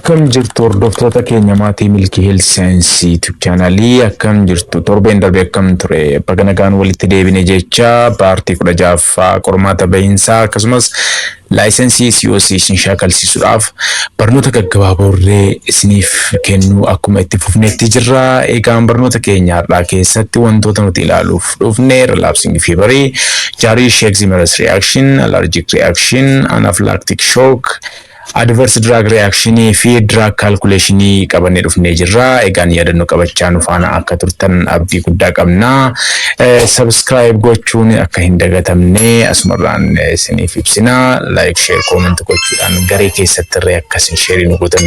Akkam jirtu hordoftoota keenya maatii Milkii Health Science YouTube chaanalii akkam jirtu torbeen darbe akkam ture bakka nagaan walitti deebine jecha paartii 16ffaa qormaata bahiinsaa akkasumas laayisensii COC isin shaakalsiisuudhaaf barnoota gaggabaaboo isiniif kennu akkuma itti fufneetti jirra. Egaan barnoota keenya har'aa keessatti wantoota nuti ilaaluuf dhufne relapsing fever, Jarisch Eczema-Rest reaction, allergic reaction, anaphylactic shock, adverse drug reaction fi drug calculation qabannee dhufnee jirra. Egaan yaadannoo qabachaa nu faana akka turtan abdii guddaa qabna. Subscribe gochuun akka hin dagatamne asumarraan isiniif ibsina. Like, share, comment gochuudhaan garee keessatti illee akkasiin share nu gootan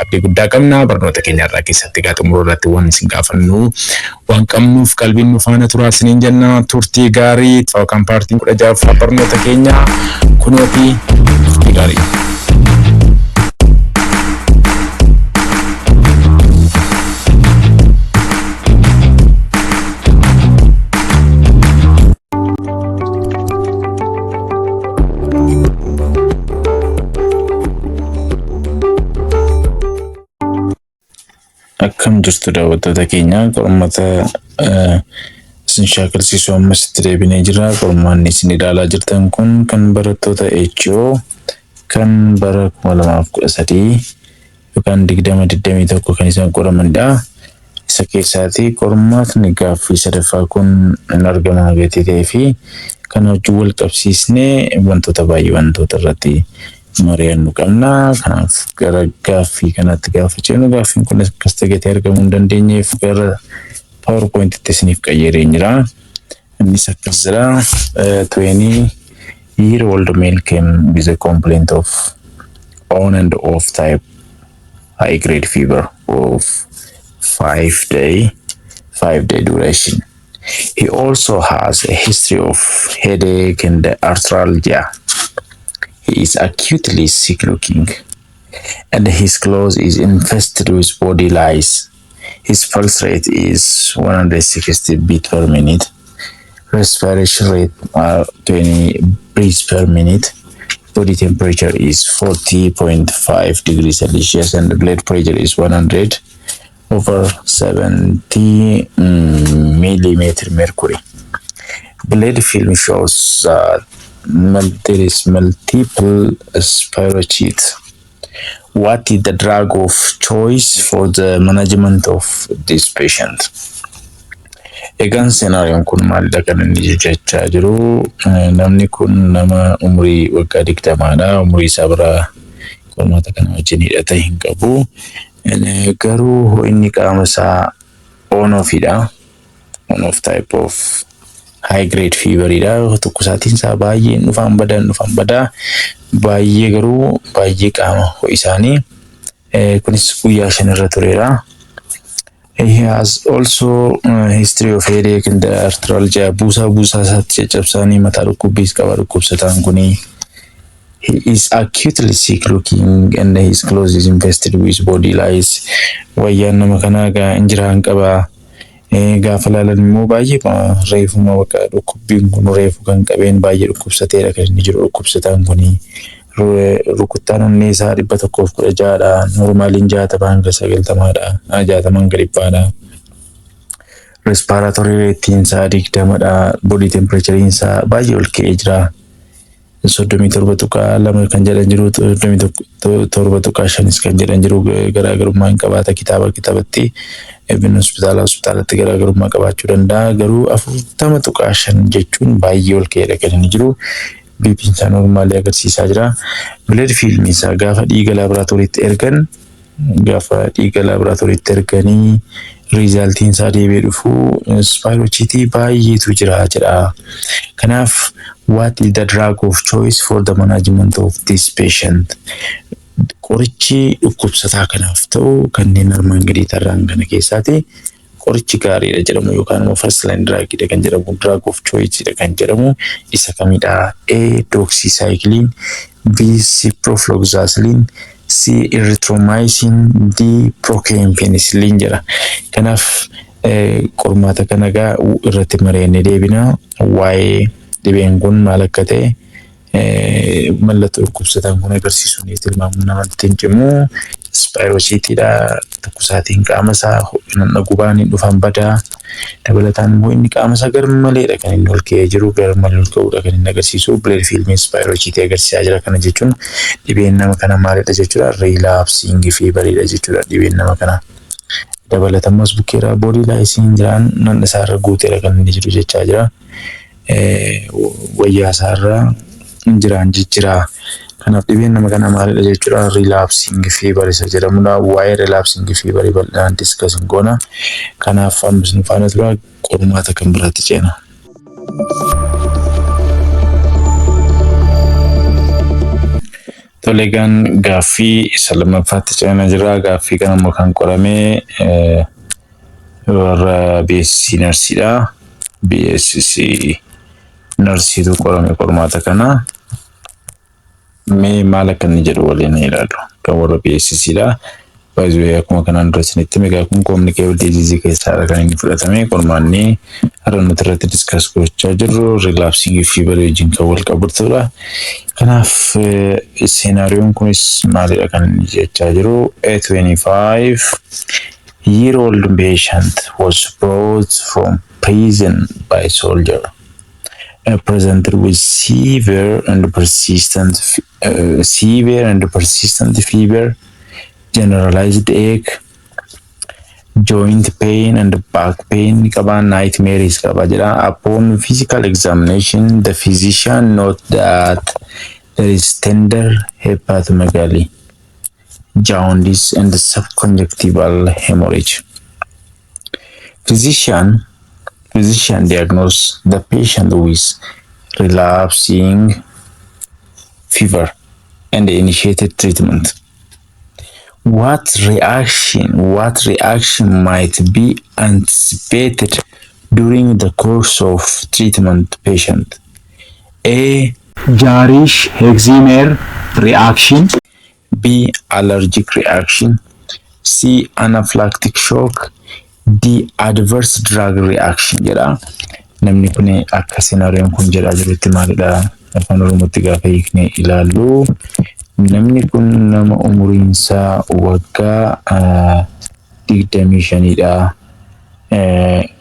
abdii guddaa qabna. Barnoota keenya irraa keessatti xumuruu irratti waan isin gaafannu waan qabnuuf qalbiin nu faana turaa isiniin jenna. Turtii gaarii kan paartiin 16ffaa barnoota keenya kunooti turtii gaarii. Akkam jirtu daawwattoota keenya qormaata isin shaakalsiisuu ammas itti deebinee jira. Qormaanni isin ilaalaa jirtan kun kan barattoota HO kan bara 2013 yookaan 2021 kan isaan qoramanidha. Isa keessaati qormaatni gaaffii sadaffaa kun hin argamu gatii ta'ee fi kan wajjin wal qabsiisnee wantoota irratti mari'annu qabna. Kanaaf gara gaaffii kanatti gaafa ceenu gaaffiin kun akkas ta'ee argamuu hin dandeenyeef gara PowerPoint itti isiniif qayyaree jira. Innis akkas jira. 20-year-old male came with a complaint of on and off type high grade fever of 5-day duration. He also has a history of headache and arthralgia. He is acutely sick looking and his clothes is infested with body lice. His pulse rate is 160 beats per minute. Respiration rate 20 breaths per minute. Body temperature is 40.5 degrees Celsius and blood pressure is 100/70 millimeter mercury. Blood film shows there is multiple spirochetes. What is the drug of choice for the management of this patient? Egaan scenario kun maalidha kan inni jechaa jiru. Namni kun nama umrii waggaa 20dha. Umrii isaa bira qormaata kana wajjin hidhata hin qabu. Garuu inni qaama isaa on-offidha. On-off type of high grade fever ida tukkusaatiin isaa baay'ee dhufan badaa baay'ee garuu baay'ee qaama ho'isaanii kunis guyyaa 5 irra tureera. He has also history of headache and arthralgia. Buusaa isaatti caccabsaanii mataa dhukkubbiis qaba dhukkubsataan kuni. He is acutely sick looking and his clothes is infested with body lice. Wayyaan nama kanaa injiraan qaba. Gaafa laalan immoo baay'ee reefuma bakka dhukkubbiin kun reefu kan qabeen baay'ee dhukkubsateera kan inni jiru. Dhukkubsataan kuni rukuttaan onnee isaa 116dha. Normaaliin 60-90dha. 60-100dha. Respiratory rate isaa 20dha. Body temperature isaa baay'ee ol ka'ee jira. 37.2 kan jedhan jiru, 37.5 kan jedhan jiru. Garaagarummaa hin qabaata kitaabatti. Even hospitaalatti garaagarummaa qabaachuu danda'a. Garuu 40.5 jechuun baay'ee ol ka'eedha kan inni jiru. BP'n isaa normaalii agarsiisaa jira. Blood film isaa gaafa dhiiga laaboraatooriitti erganii riizaaltiin isaa deebi'ee dhufu spirochetii baay'eetu jira jedha. Kanaaf what is the drug of choice for the management of this patient? Qorichi dhukkubsataa kanaaf ta'u kanneen armaan gadii tarraan kana keessaati qorichi gaariidha jedhamu yookaan first line drug kan jedhamu drug of choice kan jedhamu isa kamidha? A doxycycline, B ciprofloxacin, C erythromycin, D procampicillin jedha. Kanaaf qormaata kana irratti mari'annee deebina. Waa'ee dhibeen kun maal akka ta'e mallattoo dhukkubsataan kun agarsiisuun tilmaamuun namatti hin cimu Spaayiroosiitiidha. Takkusaatiin qaama isaa ho'inaan gubaan hin dhufan badaa. Dabalataan immoo inni qaama isaa garmaleedha kan inni ol ka'ee jiru, garmalee ol ka'uudha kan inni agarsiisu. Bileed fiilmiin spaayiroosiitii agarsiisaa jira. Kana jechuun dhibeen nama kana maalidha jechuudha? Riilaapsiingii fiivariidha jechuudha dhibeen nama kana. Dabalatamas bukkeeraa boodii laayisiin jiraan nan isaarra guuteera kan inni jiru jechaa jira. Wayyaa isaarra jiraan jijjiraa. Kanaaf dhibeen nama kana maalidha jechuudha? Riilaapsiingii fiivarii isa jedhamudha. Waa'ee riilaapsiingii fiivarii bal'inaan diskasiin goona. Kanaaf ammas nu faana tura, qormaata kan biraatti ceena. Tole egaan gaaffii isa lammaffaatti ceena jira. Gaaffii kana immoo kan qoramee warra BSc narsiidha. BSc narsiitu qorame qormaata kana. Mee maal akka inni jedhu waliin ilaalu. Kan warra BScdha. Baay'ee akkuma kanaan dura isinitti meeqa kun communicable disease keessaadha kan inni fudhatame. Qormaanni har'a nuti irratti discuss gochaa jirru relapsing fever wajjin kan wal qabatudha. Kanaaf seenaariyoon kunis maalidha kan inni jechaa jiru? A 25-year-old patient was brought from prison by soldier. Presented with severe and persistent fever, generalized ache, joint pain and back pain, nightmares. Upon physical examination, the physician noted that there is tender hepatomegaly, jaundice, and subconjunctival hemorrhage. Physician diagnosed the patient with relapsing fever and initiated treatment. What reaction might be anticipated during the course of treatment patient? A. Jarish eczema reaction. B. Allergic reaction. C. Anaphylactic shock. D. Adverse drug reaction jedha. Namni kun akka seenaariyoon kun jedhaa jirutti maalidha? Afaan Oromootti gaafa hiiknee ilaallu. Namni kun nama umuriin isaa waggaa 25dha.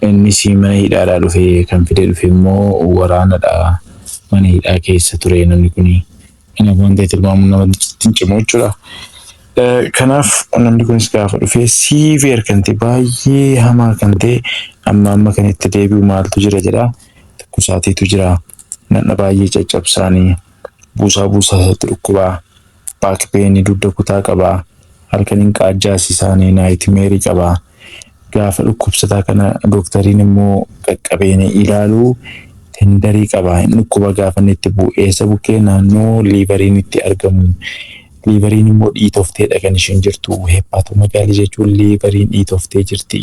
Innis mana hidhaadhaa dhufee kan fidee dhufe immoo waraanadha. Mana hidhaa keessa ture namni kun. Inni wanta tilmaamu nama cimoo jechuudha. Kanaaf namni kunis gaafa dhufee siiveer kan ta'e baay'ee hamaa kan ta'e amma kan itti deebi'u maaltu jira jedha. Takkusaatiitu jira. Nanna baay'ee caccabsaanii buusaa isaatti dhukkubaa. Baakpeenii dugda kutaa qabaa. Halkaniin qaajjaas isaanii naayitmeerii qabaa. Gaafa dhukkubsataa kana dooktariin immoo qaqqabeeni ilaaluu tendarii qabaa. Inni dhukkuba gaafa inni itti bu'eessa bukkee naannoo liivariin itti argamu. Liivariin immoo dhiitofteedha kan isheen jirtu. Hepaatomegaalii jechuun liivariin dhiitoftee jirti.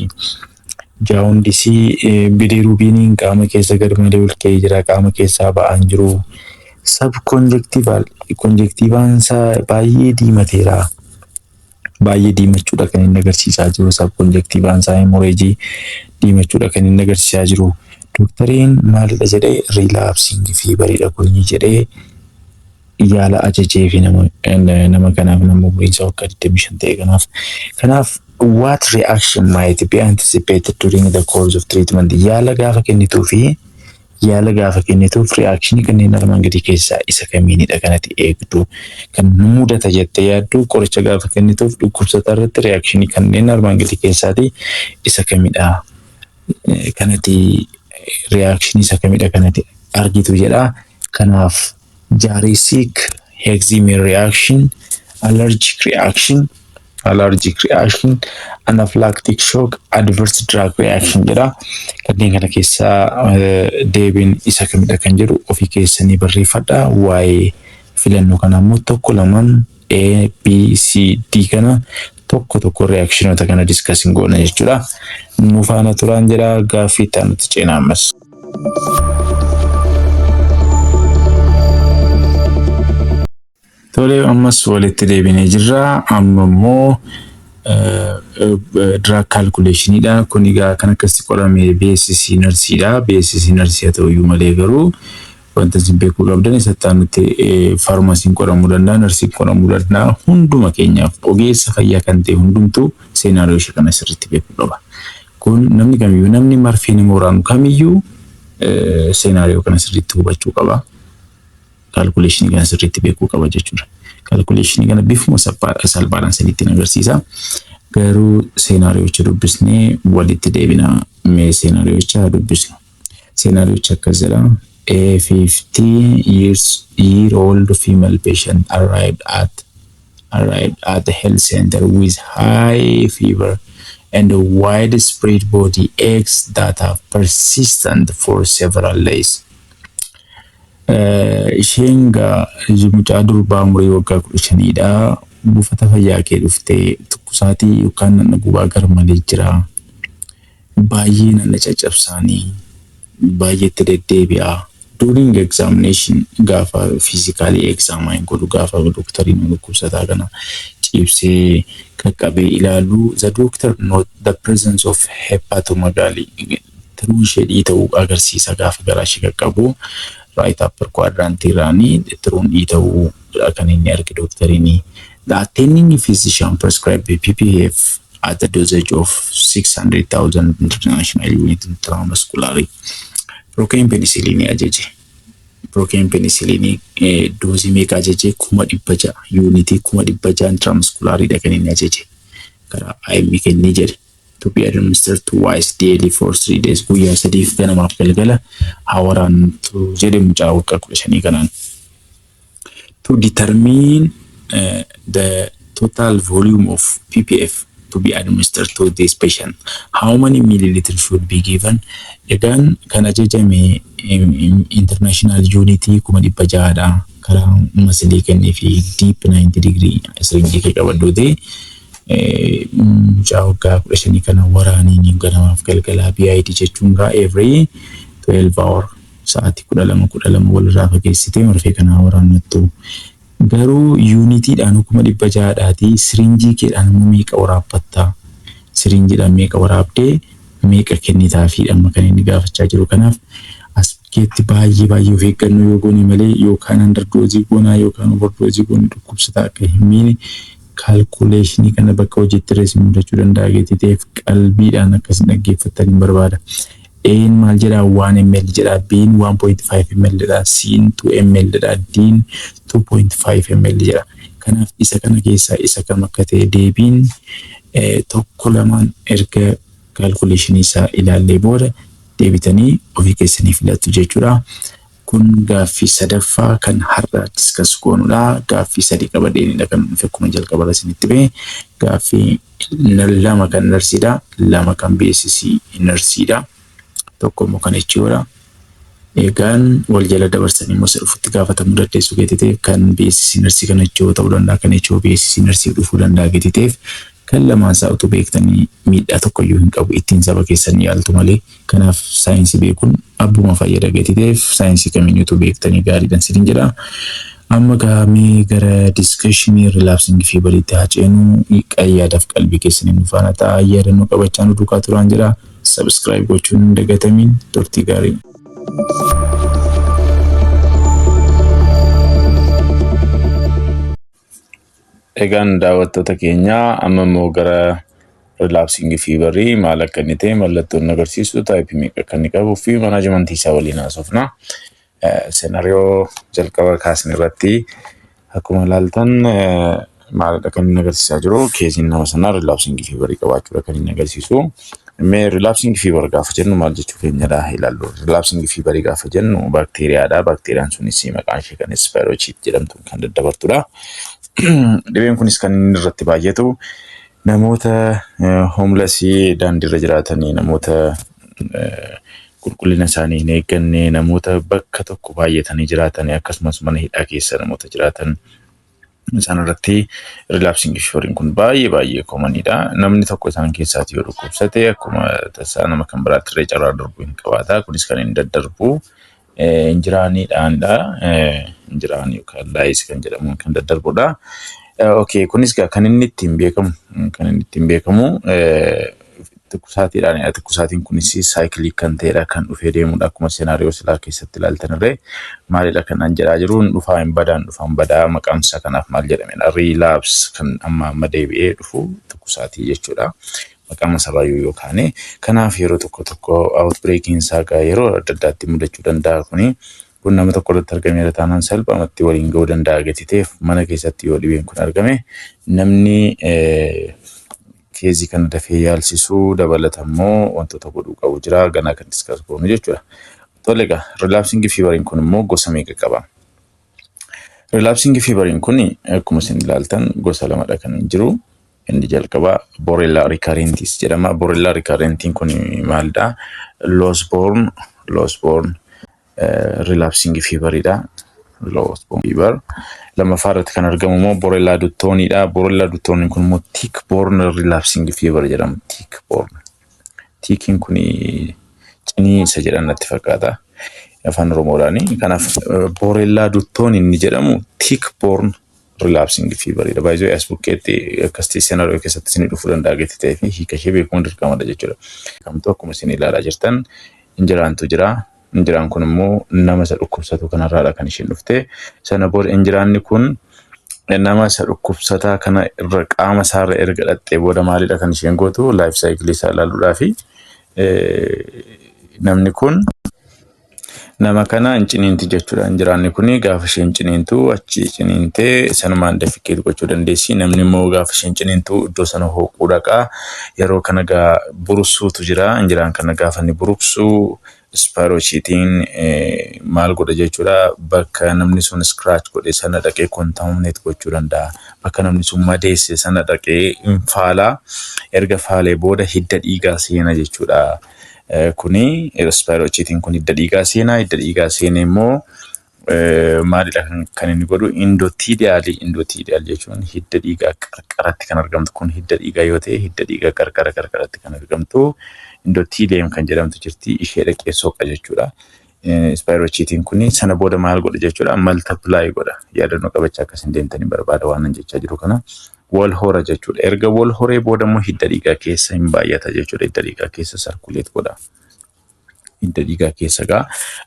Jaawundisii bilirubiiniin qaama keessa garmalee ol ka'ee jira. Qaama keessaa ba'aan jiru. Subconjunctival isaa baay'ee diimateera. Baay'ee diimachuudha kan inni agarsiisaa jiru. Subconjunctival isaa hemorrhage diimachuudha kan inni agarsiisaa jiru. Dooktariin maalidha jedhee relapsing feveridha kun jedhee yaala ajajee fi nama kanaaf nama umriinsaa waggaa 25 ta'e kanaaf what reaction might be anticipated during the course of treatment? Yaala gaafa kennituuf reaction kanneen armaan gadii keessaa isa kamiinidha kanatti eegdu? Kan mudata jettee yaaddu qoricha gaafa kennituuf dhukkubsataa irratti reaction kanneen armaan gadii keessaati isa kamidha? Kanatti reaction isa kamidha kanatti argitu jedha. Kanaaf Jarish eczema reaction, allergic reaction, anaphylactic shock, adverse drug reaction jedha. Kanneen kana keessaa deebiin isa kamidha kan jedhu ofii keessanii barreeffadha. Waa'ee filannoo kana immoo tokko lamaan A, B, C, D kana tokko reactionota kana discussing goona jechuudha. Nu faana turaan jedha. Gaaffii itti aanutti ceenaa ammas. Tole ammas walitti deebinee jirra. Amma immoo drug calculationidha. Kun egaa kan akkasitti qorame BSc narsiidha. BSc narsii haa ta'uyyuu malee garuu wanta isin beekuu qabdan isatti aanutti faarmaasiin qoramuu danda'a, narsiin qoramuu danda'a. Hunduma keenyaaf ogeessa fayyaa kan ta'e hundumtuu seenaariyoo ishee kana sirriitti beekuu qaba. Kun namni kamiyyuu namni marfee nama waraanu kamiyyuu seenaariyoo kana sirriitti hubachuu qaba. Kaalkuleeshinii kana sirriitti beekuu qaba jechuudha. Kaalkuleeshinii kana bifuma salphaadhaan sanitti agarsiisa. Garuu seenaariyoocha dubbisnee walitti deebina. Mee seenaariyoocha dubbisnu. Seenaariyoocha akkas jedha. A 50-year-old female patient arrived at the health center with high fever and widespread body aches that have persistent for several days. Isheen mucaa durbaa umurii waggaa 15dha. Buufata fayyaa kee dhuftee tukkusaatii yookaan nama gubaa garmalee jira. Baay'ee nama caccabsaanii baay'eetti deddeebi'a. During examination gaafa physically examine godhu gaafa doktariin dhukkubsataa kana cibsee qaqqabee ilaalu, the doctor note the presence of hepatomegaly tiruu ishee ta'uu agarsiisa gaafa garaa ishee qaqqabu. Right upper quadrant irraanii tiruun ta'uu kan inni arge doktariin. The attending physician prescribed PPF at the dosage of 600,000 international unit intramuscularly. Procaine penicillin ajaje. Procaine penicillin dosii meeqa ajaje? 600 unity 600 intramuscularly da kan inni ajaje. Karaa IM kennee jedhe. To be administered twice daily for 3 days. Guyyaa sadiif ganamaaf galgala hawaraan jedhe mucaa waggaa 15 kanaan. To determine the total volume of PPF to be administered to this patient, how many milliliters should be given? Egaan kan ajajame international unity 600 karaa masilii kennee fi deep 90 degree syringe kee qabaddootee mucaa waggaa 15 kana waraaniin ganamaaf galgalaa BID jechuun every 12 hour sa'aatii 12 walirraa fageessitee marfee kana waraannattu. Garuu unitiidhaan 600 syringe keedhaan meeqa waraabbatta? Syringeedhaan meeqa waraabdee meeqa kennitaa fi amma kan inni gaafachaa jiru. Kanaaf as keetti baay'ee of eeggannoo yoo goone malee yookaan underdose goonaa yookaan overdose goone dhukkubsataa akka hin miine kaalkuleeshinii kana bakka hojiitti irratti mudachuu danda'a. Geetiteef qalbiidhaan akkas dhaggeeffatanii barbaada. A'n maal jedhaa 1 ml jedhaa, B'n 1.5 ml jedhaa, C'n 2 ml jedhaa, D'n 2.5 ml jedhaa. Kanaaf isa kana keessaa isa kam akka ta'e deebiin tokko lamaan erga kaalkuleeshinii isaa ilaallee booda deebitanii ofii keessanii filattu jechuudha. Kun gaaffii sadaffaa kan har'a discuss goonudha. Gaaffii sadii qabadeenidha kan akkuma jalqaba isinitti ba'e. Gaaffii lama kan narsiidha, lama kan beeksisii narsiidha. Tokko immoo kan jechuudha. Egaan wal jala dabarsanii immoo sirriitti gaafatamuu dandeessu geetiteef kan beeksisii narsii kan jechuu ta'uu danda'a, kan jechuu beeksisii narsii dhufuu danda'a geetiteef kan lamaan isaa utuu beektanii miidhaa tokkoyyuu hin qabu ittiin saba keessanii yaaltu malee. Kanaaf saayinsii beekuun abbuma fayyada geetiteef saayinsii kamiin utuu beektanii gaariidhaan sirriin jedha. Amma gaamee gara discussionii relapsing feveritti haa ceenu. Qayyaadaaf qalbii keessanii nu faana ta'a. Yaadannoo qabachaa nu duukaa turaan jedha. Subscribe gochuun hin dagatamiin. Turtii gaarii. Egaan daawwattoota keenya amma immoo gara relapsing feverii maal akka inni ta'e mallattoon agarsiisu taayipii meeqa akka inni qabuu fi manaajimentii isaa waliin haasofna. Seenaariyoo jalqaba kaasne irratti akkuma ilaaltan maalidha kan inni agarsiisaa jiru? Keesiin nama sanaa relapsing feverii qabaachuudha kan inni agarsiisu. Mee relapsing fever gaafa jennu maal jechuu keenyadha ilaallu. Relapsing feverii gaafa jennu bakteeriyaadha. Bakteeriyaan sunis maqaan ishee kan spirochete jedhamtu kan daddabartudha. Dhibeen kunis kan inni irratti baay'atu namoota homelessii daandiirra jiraatanii, namoota qulqullina isaanii hin eegganne, namoota bakka tokko baay'atanii jiraatanii akkasumas mana hidhaa keessa namoota jiraatan isaan irratti relapsing feveriin kun baay'ee koomaniidha. Namni tokko isaan keessaati yoo dhukkubsate akkuma tasaa nama kan biraatti irree carraa darbuu hin qabaata. Kunis kan inni daddarbu injiraaniidhaanidha. Injiraan yookaan laayis kan jedhamu kan daddarbudha. Okay, kunis kan inni ittiin beekamu Tukkusaatiidhaan tukkusaatiin kunis saayikilii kan ta'edha kan dhufee deemudha akkuma seenaariyoo silaa keessatti ilaaltan irree maalidha kan an jedhaa jiru dhufaa hin badaa maqaan isaa kanaaf maal jedhamedha riilaapс kan amma deebi'ee dhufu tukkusaatii jechuudha maqaan sabaayyuu yookaan kanaaf yeroo tokko outbreaking isaa yeroo adda addaatti mudachuu danda'a kun nama tokko irratti argamee taanaan salphaamatti waliin ga'uu danda'a gatiteef mana keessatti yoo dhibeen kun argame namni keezii kana dafee yaalsisuu dabalatammoo wantoota godhuu qabu jira ganaa kan diskas goonu jechuudha. Tole egaa relapsing feveriin kun immoo gosa meeqa qaba? Relapsing feveriin kun akkuma isin ilaaltan gosa lamadha kan jiru. Inni jalqabaa Borrelia recurrentis jedhama. Borrelia recurrentiin kun maalidha? Low born relapsing feveridha. Low born fever. Lammaffaa irratti kan argamu immoo Borrelia duttonidha. Borrelia duttoniin kun immoo tick borne relapsing fever jedhama. Tick borne. Tickiin kun ciniinsa jedhan natti fakkaata. Afaan Oromoodhaani. Kanaaf Borrelia duttoniin inni jedhamu tick borne relapsing fever. Baay'ee as bukkeetti akkasitti seenaariyoo keessatti isin dhufuu danda'a gatii ta'ee fi hiika ishee beekuun dirqamadha jechuudha. Kamtu akkuma isin ilaalaa jirtan injiraantu jira. Injiraan kun immoo nama isa dhukkubsatu kanarraadha kan isheen dhufte. Sana booda injiraanni kun nama isa dhukkubsataa kana irra qaama isaarra erga dhattee booda maalidha kan isheen gootu laayif saayikilii isaa ilaaluudhaa fi namni kun nama kana hin ciniinti jechuudha. Injiraanni kun gaafa isheen ciniintu achi ciniintee sanumaan dafikeetu gochuu dandeessi. Namni immoo gaafa isheen ciniintu iddoo sana hooquu dhaqaa. Yeroo kana gaa buruksuutu jira. Injiraan kana gaafa inni buruksu Spirocheetiin maal godha jechuudha. Bakka namni sun scratch godhe sana dhaqee contaminate gochuu danda'a. Bakka namni sun madeesse sana dhaqee faala. Erga faalee booda hidda dhiigaa seena jechuudha. Kuni Spirocheetiin kun hidda dhiigaa seenaa. Hidda dhiigaa seene immoo maalidha kan inni godhu endothelial jechuun hidda dhiigaa qarqaratti kan argamtu kun hidda dhiigaa yoo ta'e hidda dhiigaa qarqaratti kan argamtu endothelium kan jedhamtu jirti ishee dhaqee soqa jechuudha. Spirocheetiin kun sana booda maal godha jechuudha multiply godha. Yaadannoo qabachaa akkas hin deemtanii barbaada waan jechaa jiru kana wal hora jechuudha. Erga wal horee booda immoo hidda dhiigaa keessa hin baay'ata jechuudha. Hidda dhiigaa keessa sarkuleet godha. Hidda dhiigaa keessa gaa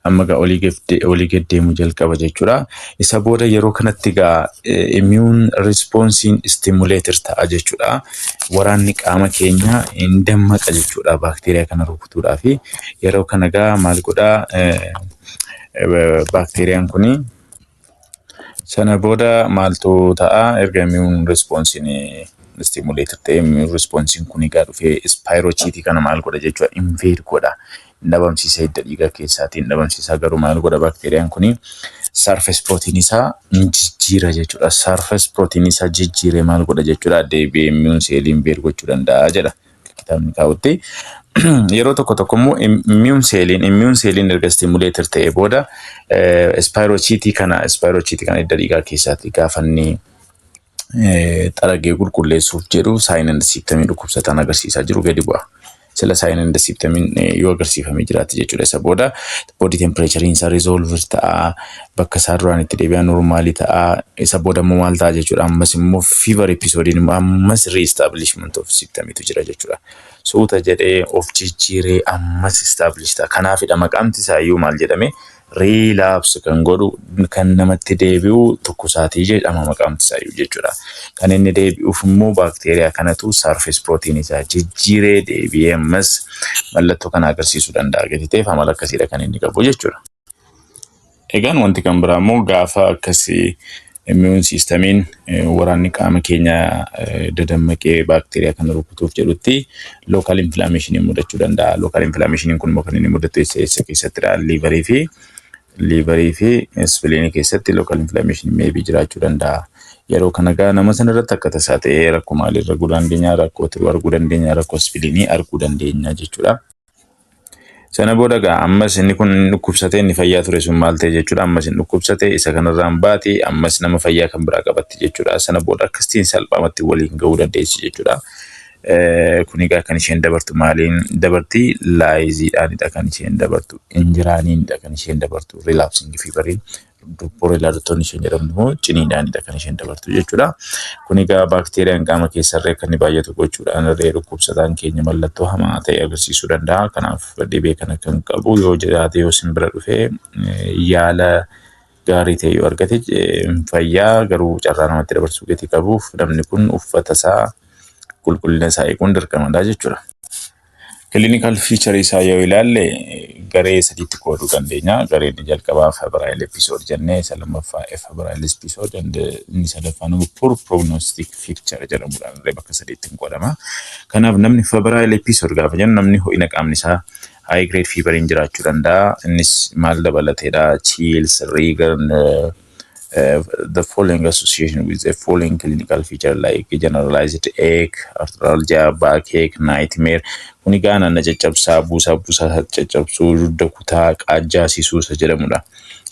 amma gaa olii gad deemuu jalqaba jechuudha. Isa booda yeroo kanatti gaa immune responsiin stimulator ta'a jechuudha. Waraanni qaama keenya hin dammaqa jechuudha baakteeriyaa kana rukutuudhaa fi yeroo kana gaa maal godhaa baakteeriyaan kuni sana booda maaltu ta'a erga immune responsiin stimulator ta'e immune responsiin kuni gaa dhufee Spirocheetii kana maal godha jechuudha invade godha. Dhabamsiisa hidda dhiigaa keessaatiin dhabamsiisaa garuu maal godha baakteeriyaan kuni surface protein isaa jijjiira jechuudha. Surface protein isaa jijjiiree maal godha jechuudha deebi'ee immune cell invade gochuu danda'a jedha kitaabni kaa'utti. Yeroo tokko immoo immune celliin erga stimulator ta'ee booda Spirocheetii kana hidda dhiigaa keessaatti gaafanni xaragee qulqulleessuuf jedhu sign and symptom dhukkubsataan agarsiisaa jiru gadi bu'a. Sila sign and symptom yoo agarsiifamee jiraate jechuudha. Isa booda body temperature isaa resolve ta'a. Bakka isaa duraan itti deebi'aa normaalii ta'a. Isa booda immoo maal ta'a jechuudha. Ammas immoo fever episodiin immoo ammas re-establishment of symptomitu jira jechuudha. Suuta jedhee of jijjiiree ammas establish ta'a. Kanaafidha maqaamti isaa iyyuu maal jedhame relapse kan godhu kan namatti deebi'u tukkusaatii jedhama maqaamti isaa iyyuu jechuudha. Kan inni deebi'uuf immoo baakteeriyaa kanatu surface protein isaa jijjiiree deebi'ee ammas mallattoo kana agarsiisuu danda'a gadi ta'eef amala akkasiidha kan inni qabu jechuudha. Egaan wanti kan biraa immoo gaafa akkasii immune systemiin waraanni qaama keenya dadammaqee baakteeriyaa kana rukutuuf jedhutti local inflammation mudachuu danda'a. Local inflammation kun immoo kan inni mudatu eessa keessattidha liverii fi spleen keessatti local inflammation maybe jiraachuu danda'a. Yeroo kana gaa nama sana irratti akka tasaa ta'ee rakkoo maalii arguu dandeenya rakkoo tiruu arguu dandeenya rakkoo spileenii arguu dandeenya jechuudha. Sana booda gaa ammas inni kun dhukkubsatee inni fayyaa ture sun maal ta'e jechuudha. Ammas inni dhukkubsatee isa kanarraan baate ammas nama fayyaa kan biraa qabatti jechuudha. Sana booda akkasitiin salphaamatti waliin ga'uu dandeessi jechuudha. Kun egaa kan isheen dabartu maaliin dabarti? Laayiziidhaanidha kan isheen dabartu. Injiraaniinidha kan isheen dabartu. Rilaapsingii fiivariin boorelaadotoon isheen jedhamtu immoo ciniidhaanidha kan isheen dabartu jechuudha. Kun egaa baakteeriyaan qaama keessarree akka inni baay'atu gochuudhaan irree dhukkubsataan keenya mallattoo hamaa ta'e agarsiisuu danda'a. Kanaaf dhibee kana kan qabu yoo jiraate yoo isin bira dhufee yaala gaarii ta'e yoo argate fayyaa, garuu carraa namatti dabarsuu gatii qabuuf namni kun uffata isaa qulqullina isaa eeguun dirqamadha jechuudha. Clinical feature isaa yoo ilaalle garee sadiitti qooduu dandeenya. Gareen jalqabaa Febrile episode jennee isa lammaffaa Febrile episode inni sadaffaan poor prognostic feature jedhamuudhaan bakka sadiitti qoodama. Kanaaf namni Febrile episode gaafa jennu namni ho'ina qaamni isaa high grade fever jiraachuu danda'a. Innis maal dabalateedha? Chills, rigor, the following association with the following clinical feature like generalized ache, arthralgia, backache, nightmare. Kuni gaana na caccabsaa buusaa caccabsuu dugda kutaa qaajjaasisuu isa jedhamudha.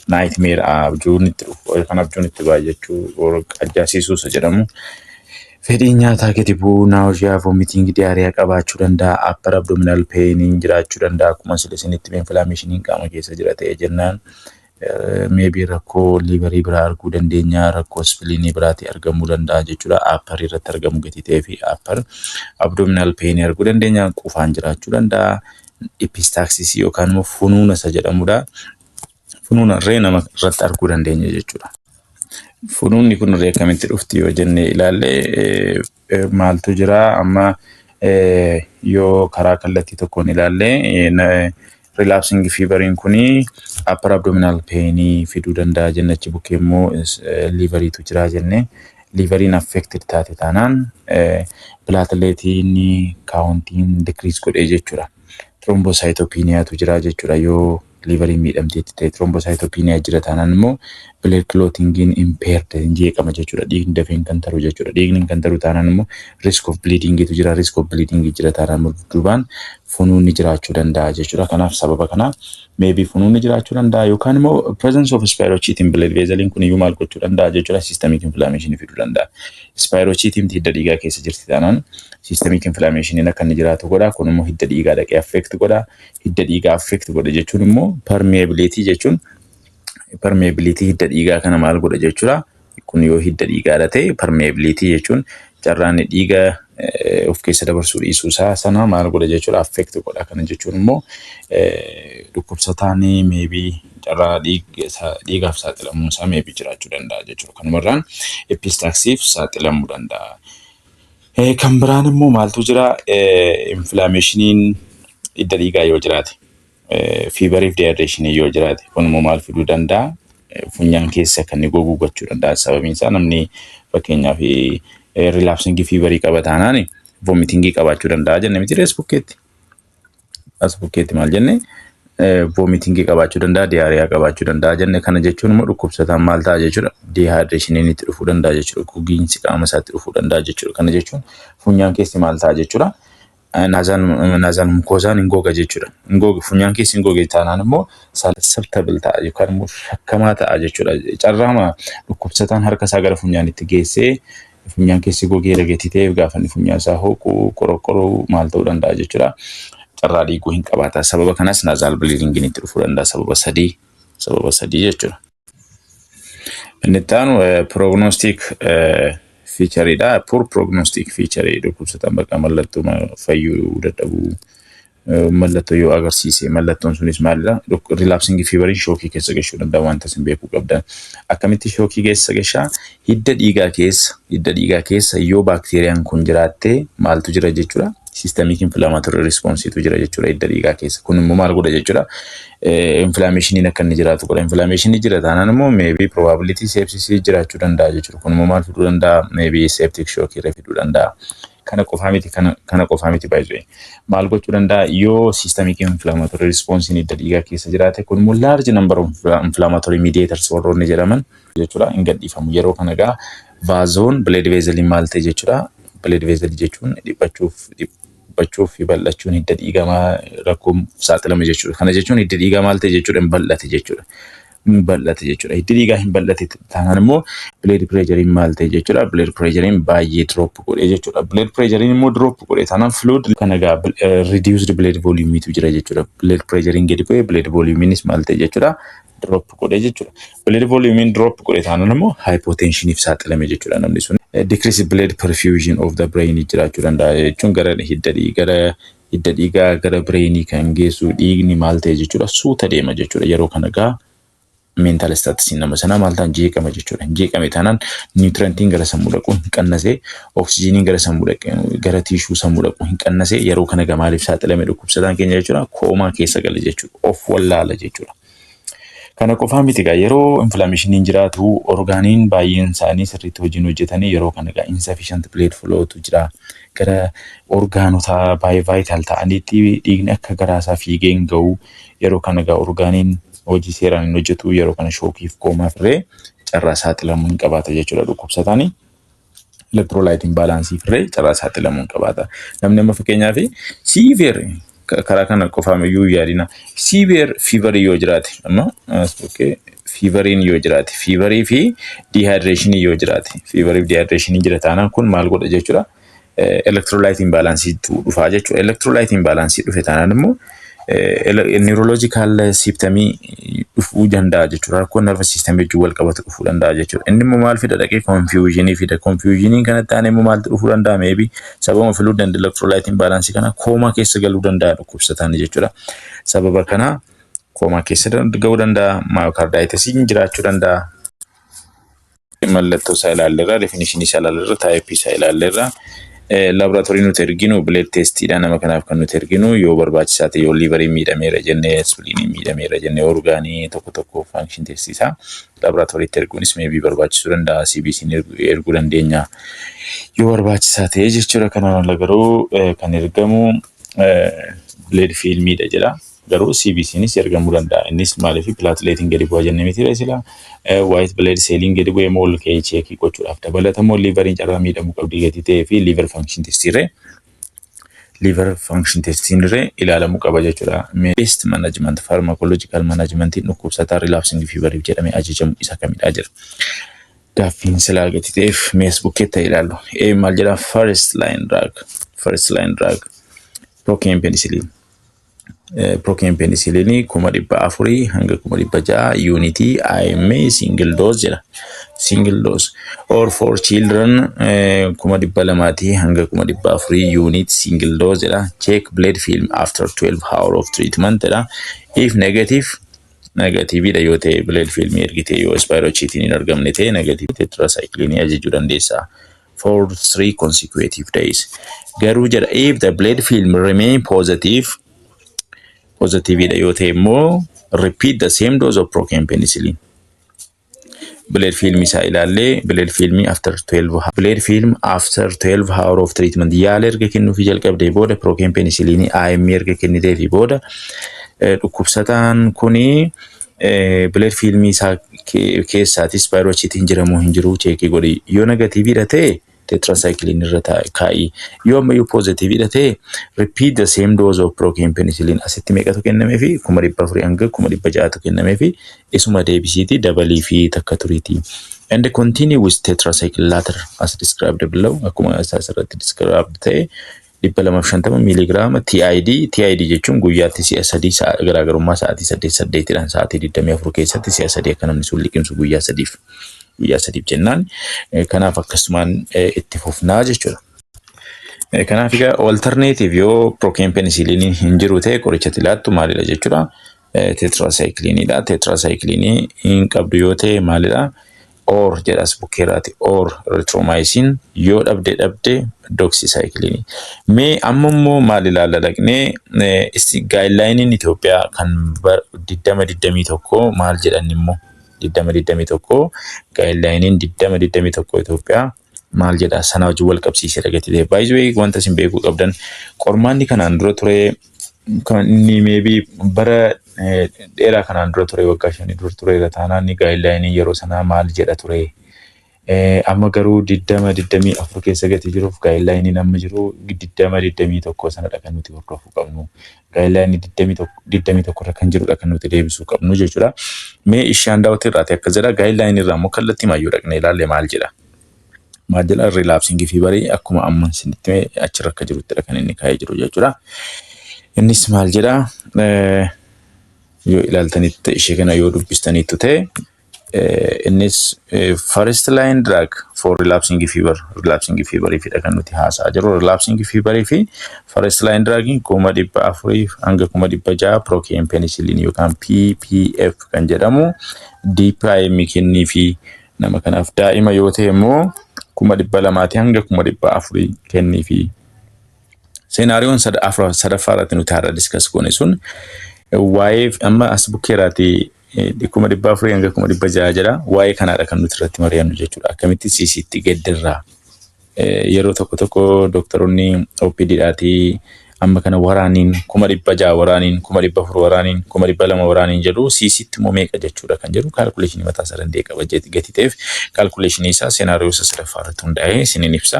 Nightmare abjuun itti dhufu kan abjuun itti baay'achuu qaajjaasisuu isa jedhamu. Fedhii nyaataa gadi bu'uu, nausea, vomiting, diarrhea qabaachuu danda'a. Upper abdominal pain jiraachuu danda'a. Akkuma isinitti inflammation qaama keessa jira ta'e jennaan. Maybe rakkoo liverii biraa arguu dandeenya, rakkoo spiliinii biraatti argamuu danda'a jechuudha. Upper irratti argamu gati ta'ee fi upper abdominal pain arguu dandeenya. Qufaan jiraachuu danda'a. Epistaxis yookaan immoo funuuna isa jedhamudha. Funuuna irree nama irratti arguu dandeenya jechuudha. Funuunni kun irree akkamitti dhufti yoo jenne ilaalle maaltu jira? Amma yoo karaa kallattii tokkoon ilaalle relapsing feveriin kuni upper abdominal pain fiduu danda'a jennachi bukkee immoo liveriitu jira jenne. Liveriin affected taate taanaan plateletiin countiin decrease godhee jechuudha. Thrombocytopeniatu jira jechuudha. Yoo liveriin miidhamteetti ta'e thrombocytopenia jira taanaan immoo blood clotting impaired jeeqama jechuudha. Dhiigni dafee kan taru jechuudha. Dhiigni kan taru taanaan immoo risk of bleeding jira. Risk of bleeding jira taanaan duubaan funuunni jiraachuu danda'a jechuudha. Kanaaf sababa kana maybe funuunni jiraachuu danda'a yookaan immoo presence of spirochetin blood vesselin kun iyyuu maal gochuu danda'a jechuudha. Systemic inflammation fiduu danda'a. Spirochetin hidda dhiigaa keessa jirti taanaan systemic inflammation akka inni jiraatu godha. Kun immoo hidda dhiigaa dhaqee affect godha. Hidda dhiigaa affect godha jechuun immoo permeability jechuun permeability hidda dhiigaa kana maal godha jechuudha. Kun yoo hidda dhiigaa ta'e permeability jechuun carraan dhiigaa of keessa dabarsuu dhiisuu isaa sana maal godha jechuudha affect godha. Kana jechuun immoo dhukkubsataan maybe carraa dhiigaaf saaxilamuu isaa maybe jiraachuu danda'a jechuudha. Kanumarraan epistaxisiif saaxilamuu danda'a. Kan biraan immoo maaltu jira? Inflammationiin hidda dhiigaa yoo jiraate, feveriif dehydration yoo jiraate kun immoo maal fiduu danda'a? Funyaan keessa kan goguu gochuu danda'a. Sababiin isaa namni fakkeenyaaf relapsing feverii qaba taanaan vomiting qabaachuu danda'a jenne miti reesbukkeetti. Asbukkeetti maal jenne vomiting qabaachuu danda'a, diarrhea qabaachuu danda'a jenne. Kana jechuun immoo dhukkubsataan maal ta'a jechuudha? Dehydration itti dhufuu danda'a jechuudha. Gogiinsi qaama isaatti dhufuu danda'a jechuudha. Kana jechuun funyaan keessi maal ta'a jechuudha? Nasal mucoosaan hin goga jechuudha. Funyaan keessi hin goge taanaan immoo susceptible ta'a yookaan immoo shakkamaa ta'a jechuudha. Carraama dhukkubsataan harka isaa gara funyaanitti geessee funyaan keessi gogee rageetii ta'eef gaafa inni funyaan isaa hooqu qorqoruu maal ta'uu danda'a jechuudha. Carraa dhiiguu hin qabaata. Sababa kanas nasal bleeding itti dhufuu danda'a. Sababa sadii jechuudha. Inni itti aanu prognostic featureidha. Poor prognostic feature dhukkubsataan bakka mallattoo fayyuu dadhabuu mallattoo yoo agarsiise mallattoon sunis maalidha? Relapsing feveriin shookii keessa gashuu danda'a wanta isin beekuu qabdan. Akkamitti shookii keessa gashaa? Hidda dhiigaa keessa yoo baakteeriyaan kun jiraatte maaltu jira jechuudha? Systemic inflammatory response tu jira jechuudha hidda dhiigaa keessa. Kun immoo maal godha jechuudha? Inflammationiin akka inni jiraatu godha. Inflammationiin jira taanaan immoo maybe probability sepsis jiraachuu danda'a jechuudha. Kun immoo maal fiduu danda'a? Maybe septic shock fiduu danda'a. Kana qofaa miti baay'ee. Maal gochuu danda'a? Yoo systemic inflammatory response hidda dhiigaa keessa jiraate kun immoo large number of inflammatory mediators warroonni jedhaman jechuudha hin gadhiifamu. Yeroo kana egaa vaazon blood vesselin maal ta'e jechuudha? Blood vessel jechuun dhiphachuuf fi bal'achuun hidda dhiigaa rakkoo saaxilama jechuudha. Kana jechuun hidda dhiigaa maal ta'e jechuudha? Hin bal'ate jechuudha. hin bal'ate jechuudha. Hiddi dhiigaa hin bal'ate taanaan immoo blood pressure maal ta'e jechuudha. Blood pressure baay'ee drop godhe jechuudha. Blood pressure immoo drop godhe taanaan fluid kana gaa reduced blood volume tu jira jechuudha. Blood pressure gadi bu'ee blood volume nis maal ta'e jechuudha. Drop godhe jechuudha. Blood volume drop godhe taanaan immoo hypotension if saaxilame jechuudha namni sun. Decrease blood perfusion of the brain jiraachuu danda'a jechuun gara hidda dhiigaa gara brainii kan geessu dhiigni maal ta'e jechuudha suuta deema jechuudha. Yeroo kana gaa mental status nama sana maal ta'an jeeqama jechuudha. Jeeqame taanaan nutrientiin gara sammuu dhaqu hin qannasee oksijiiniin gara sammuu dhaqu gara tishuu sammuu dhaqu hin qannasee yeroo kana gaa maaliif saaxilame dhukkubsataan keenya jechuudha koomaa keessa gala jechuudha. Of wallaala jechuudha. Kana qofaa miti gaa yeroo inflammationiin jiraatu orgaaniin baay'een isaanii sirriitti hojiin hojjetanii yeroo kana gaa insufficient blood flow tu jira. Gara orgaanota baay'ee vital ta'anitti dhiigni akka garaasaa fiigee hin ga'u yeroo kana gaa orgaaniin hojii seeraan hin hojjetu yeroo kana shookiif koomaaf irree carraa saaxilamuu hin qabaata jechuudha dhukkubsataanii. Electrolyte imbalance irree carraa saaxilamuu hin qabaata. Namni amma fakkeenyaaf severe karaa kana qofaamiyyuu yaadina severe fever yoo jiraate amma feveriin yoo jiraate feverii fi dehydration yoo jiraate feverii fi dehydration jira taanaan kun maal godha jechuudha. Electrolyte imbalance tu dhufa jechuudha. Electrolyte imbalance dhufe taanaan immoo neurological symptom dhufuu danda'a jechuudha. Rakkoon nervous system wajjin wal qabatu dhufuu danda'a jechuudha. Inni immoo maal fida dhaqee confusion fida. Confusion kana taane immoo maal dhufuu danda'a maybe sababa fluid and electrolyte imbalance kana kooma keessa galuu danda'a dhukkubsataan jechuudha. Sababa kana kooma keessa galuu danda'a myocarditis jiraachuu danda'a. Mallattoo isaa ilaalleerra definition isaa ilaalleerra type isaa ilaalleerra. Laboratorii nuti erginu blood testidhaan nama kanaaf kan nuti erginu yoo barbaachisaa ta'e yoo liverii miidhameera jennee spleen miidhameera jennee orgaanii tokko function test isaa laboratoriitti erguunis maybe barbaachisuu danda'a CBC erguu dandeenya yoo barbaachisaa ta'e jechuudha. Kanaan ala garuu kan ergamu blood filmidha jedha. Garuu CBCnis ergamuu danda'a. Innis maaliif plateletiin gadi bu'aa jennee miti reesila white blood cellin gadi bu'ee mool ka'ee cheekii gochuudhaaf dabalatamoo liveriin carraa miidhamuu qabdi gadi ta'ee fi liver function testirree ilaalamuu qaba jechuudha. Best management pharmacological management dhukkubsataa relapsing fever jedhamee ajajamu isa kamidha jira. Gaaffiin silaa gadi ta'eef mees bukkeetta ilaalu. Maal jedha first line drug procaine penicillin. Procaine penicillin 400 hanga 600 unity IMA single dose jira. Single dose or for children 200 hanga 400 unit single dose jira. Check blood film after 12 hours of treatment jira. If negative da yoo ta'e blood film ergite yoo spirochetin hin argamne ta'e negative tetracycline ajajuu dandeessa for 3 consecutive days. Garuu jira if the blood film remain positive da yoo ta'e immoo repeat the same dose of procaine penicillin. Blood film isaa ilaallee blood film after 12 hours of treatment yaala erga kennuufi jalqabdee booda procaine penicillin IM erga kennitee fi booda dhukkubsataan kuni blood film isaa keessaati spirochetin jiramoo hin jiru cheekii godhi. Yoo negative dha ta'e tetracycline irra kaa'i. Yoo ammayyuu positive dha ta'e repeat the same dose of procaine penicillin asitti meeqatu kennamee fi 400 hanga 600 kennamee fi isuma deebisiiti dabalii fi takka turiiti. And continue with tetracycline later as described below. Akkuma asirratti described ta'e 250 miligraama TID jechuun guyyaatti si'a 3 garaagarummaa sa'aatii 8 sa'aatii 24 keessatti si'a 3 akka namni sun liqimsu guyyaa 3 jennaan. Kanaaf akkasumaan itti fufnaa jechuudha. Kanaaf egaa alternative yoo procaine penicillin hin jiru ta'e qoricha tilaattu maalidha jechuudha. Tetracyclineidha. Tetracycline hin qabdu yoo ta'e maalidha? Or jedhas bukkeeraati or erythromycin yoo dhabde doxycycline. Mee amma immoo maal ilaalla dhaqnee guideline Itoophiyaa kan 2021 maal jedhan immoo 2021 guideline 2021 Itoophiyaa maal jedha sana wajjin wal qabsiisee dhagattee by the way wanta isin beekuu qabdan qormaanni kanaan dura ture kan inni maybe bara dheeraa kanaan dura ture waggaa 5 dura ture taanaan guideline yeroo sana maal jedha ture Amma garuu 20-24 keessa gati jiruuf gaayidlaayiniin amma jiru 20-21 sanadha kan nuti hordofuu qabnu. Gaayidlaayinii 21 irra kan jirudha kan nuti deebisuu qabnu jechuudha. Mee ishaan daawwatti irraati akka jedha gaayidlaayinii irraa immoo kallattii maayyuu dhaqnee ilaalle maal jedha. Maal jedha rilaapsingii fi barii akkuma amma isinitti achirra akka jiruttidha kan inni kaa'ee jiru jechuudha. Innis maal jedha yoo ilaaltanitti ishee kana yoo dubbistaniitu ta'e innis first line drug for relapsing fever fidha kan nuti haasaa jiru. Relapsing fever fi first line drug 400 hanga 600 procaine penicillin yookaan PPF kan jedhamu DPIM kennii fi nama kanaaf daa'ima yoo ta'e immoo 200 hanga 400 kennii fi seenaariyoon sadaffaa irratti nuti har'a diskas goone sun waa'ee amma as bukkeeraati 400 hanga 600 jedha. Waa'ee kanaadha kan nuti irratti mari'annu jechuudha. Akkamitti CCT geddirraa yeroo tokko doktoroonni OPD-dhaati amma kana waraaniin 600 waraaniin 400 waraaniin 200 waraaniin jedhu CCT immoo meeqa jechuudha kan jedhu kaalkuleeshinii mataa isaa danda'e qaba gatiteef kaalkuleeshinii isaa seenaariyoo sadaffaa irratti hundaa'ee isiniin ibsa.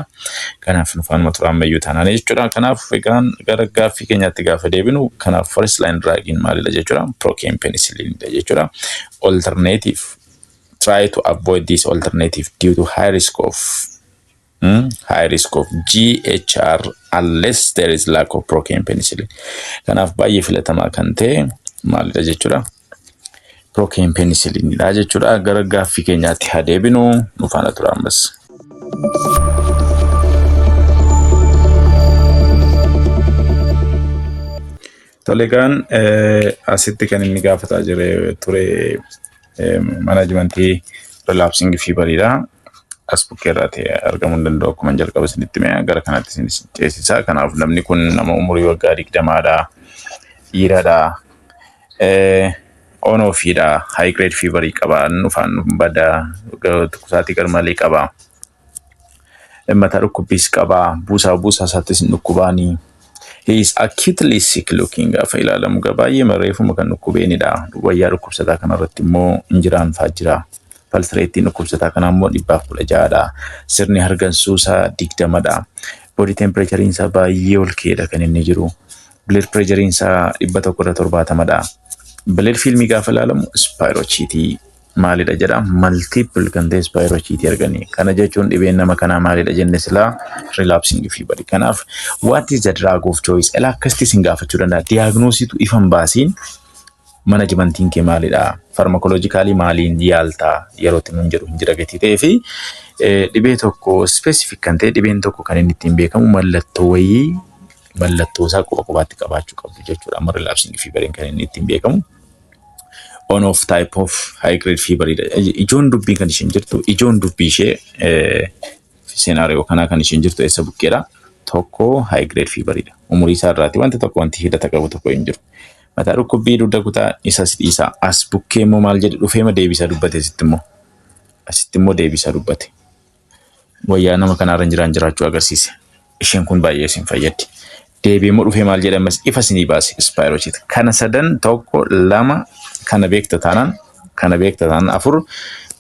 Kanaaf nufaanuma tura ammayyuu taanaan jechuudha. Kanaaf egaan gara gaaffii keenyaatti gaafa deebinu kanaaf first line drugiin maalidha jechuudha. Procaine penicillin jechuudha. Alternative try to avoid this alternative due to high risk of GHR unless there is lack of procaine penicillin. Kanaaf baay'ee filatamaa kan ta'e maalidha jechuudha. Procaine penicillin dha jechuudha. Gara gaaffii keenyaatti haa deebinu nufaana tura ammas. Tolegaan asitti kan inni gaafataa jire ture manaajmentii relapsing feveridha. As bukkeerraati argamuu hin danda'u akkuma jalqaba isinitti mee gara kanatti isinis ceesisa. Kanaaf namni kun nama umurii waggaa 20dha. Dhiiradha. Onoofiidha. High grade fever qaba. Nufaan bada kusaatii garmalee qaba. Mataa dhukkubbiis qaba. Buusaa isaattis hin dhukkubaanii. He is acutely sick looking gaafa ilaalamu baay'ee mareefuma kan dhukkubeenidha. Wayyaa dhukkubsataa kanarratti immoo injiraan faajjira. Falsireettiin dhukkubsataa kana immoo 116dha. Sirni hargansuu isaa 20dha. Body temperature isaa baay'ee ol ka'eedha kan inni jiru. Blood pressure isaa 170dha. Blood film gaafa ilaalamu spirochetes maalidha jedha. Multiple kan ta'e spirochetes arganii. Kana jechuun dhibeen nama kanaa maalidha jenne silaa relapsing fever. Kanaaf what is the drug of choice? Ela akkasitti sin gaafachuu danda'a. Diagnoositu ifan baasiin manaajmentiin kee maalidha? Farmakolojikaalii maaliin yaaltaa yerootti nun jedhu hin jira gatii ta'ee fi dhibee tokko specific kan ta'e dhibeen tokko kan inni ittiin beekamu mallattoo isaa qubaatti qabaachuu qabdu jechuudha. Amma relapsing feveriin kan inni ittiin beekamu on of type of high grade feveridha. Ijoon dubbii kan isheen jirtu ijoon dubbii ishee seenaariyoo kanaa kan isheen jirtu eessa bukkeedha. Tokko high grade feveridha. Umurii isaa irraati wanti hidhata qabu tokko hin jiru. Mataa dhukkubbii dugda kutaa isas dhiisaa as bukkee immoo maal jedhe dhufeema deebisaa dubbate asitti immoo deebisaa dubbate. Wayyaa nama kanaarra jiraachuu agarsiise. Isheen kun baay'ee isin fayyaddi. Deebii immoo dhufee maal jedhamas ifa isinii baase spirochetes. Kana sadan tokko lama kana beekta taanaan afur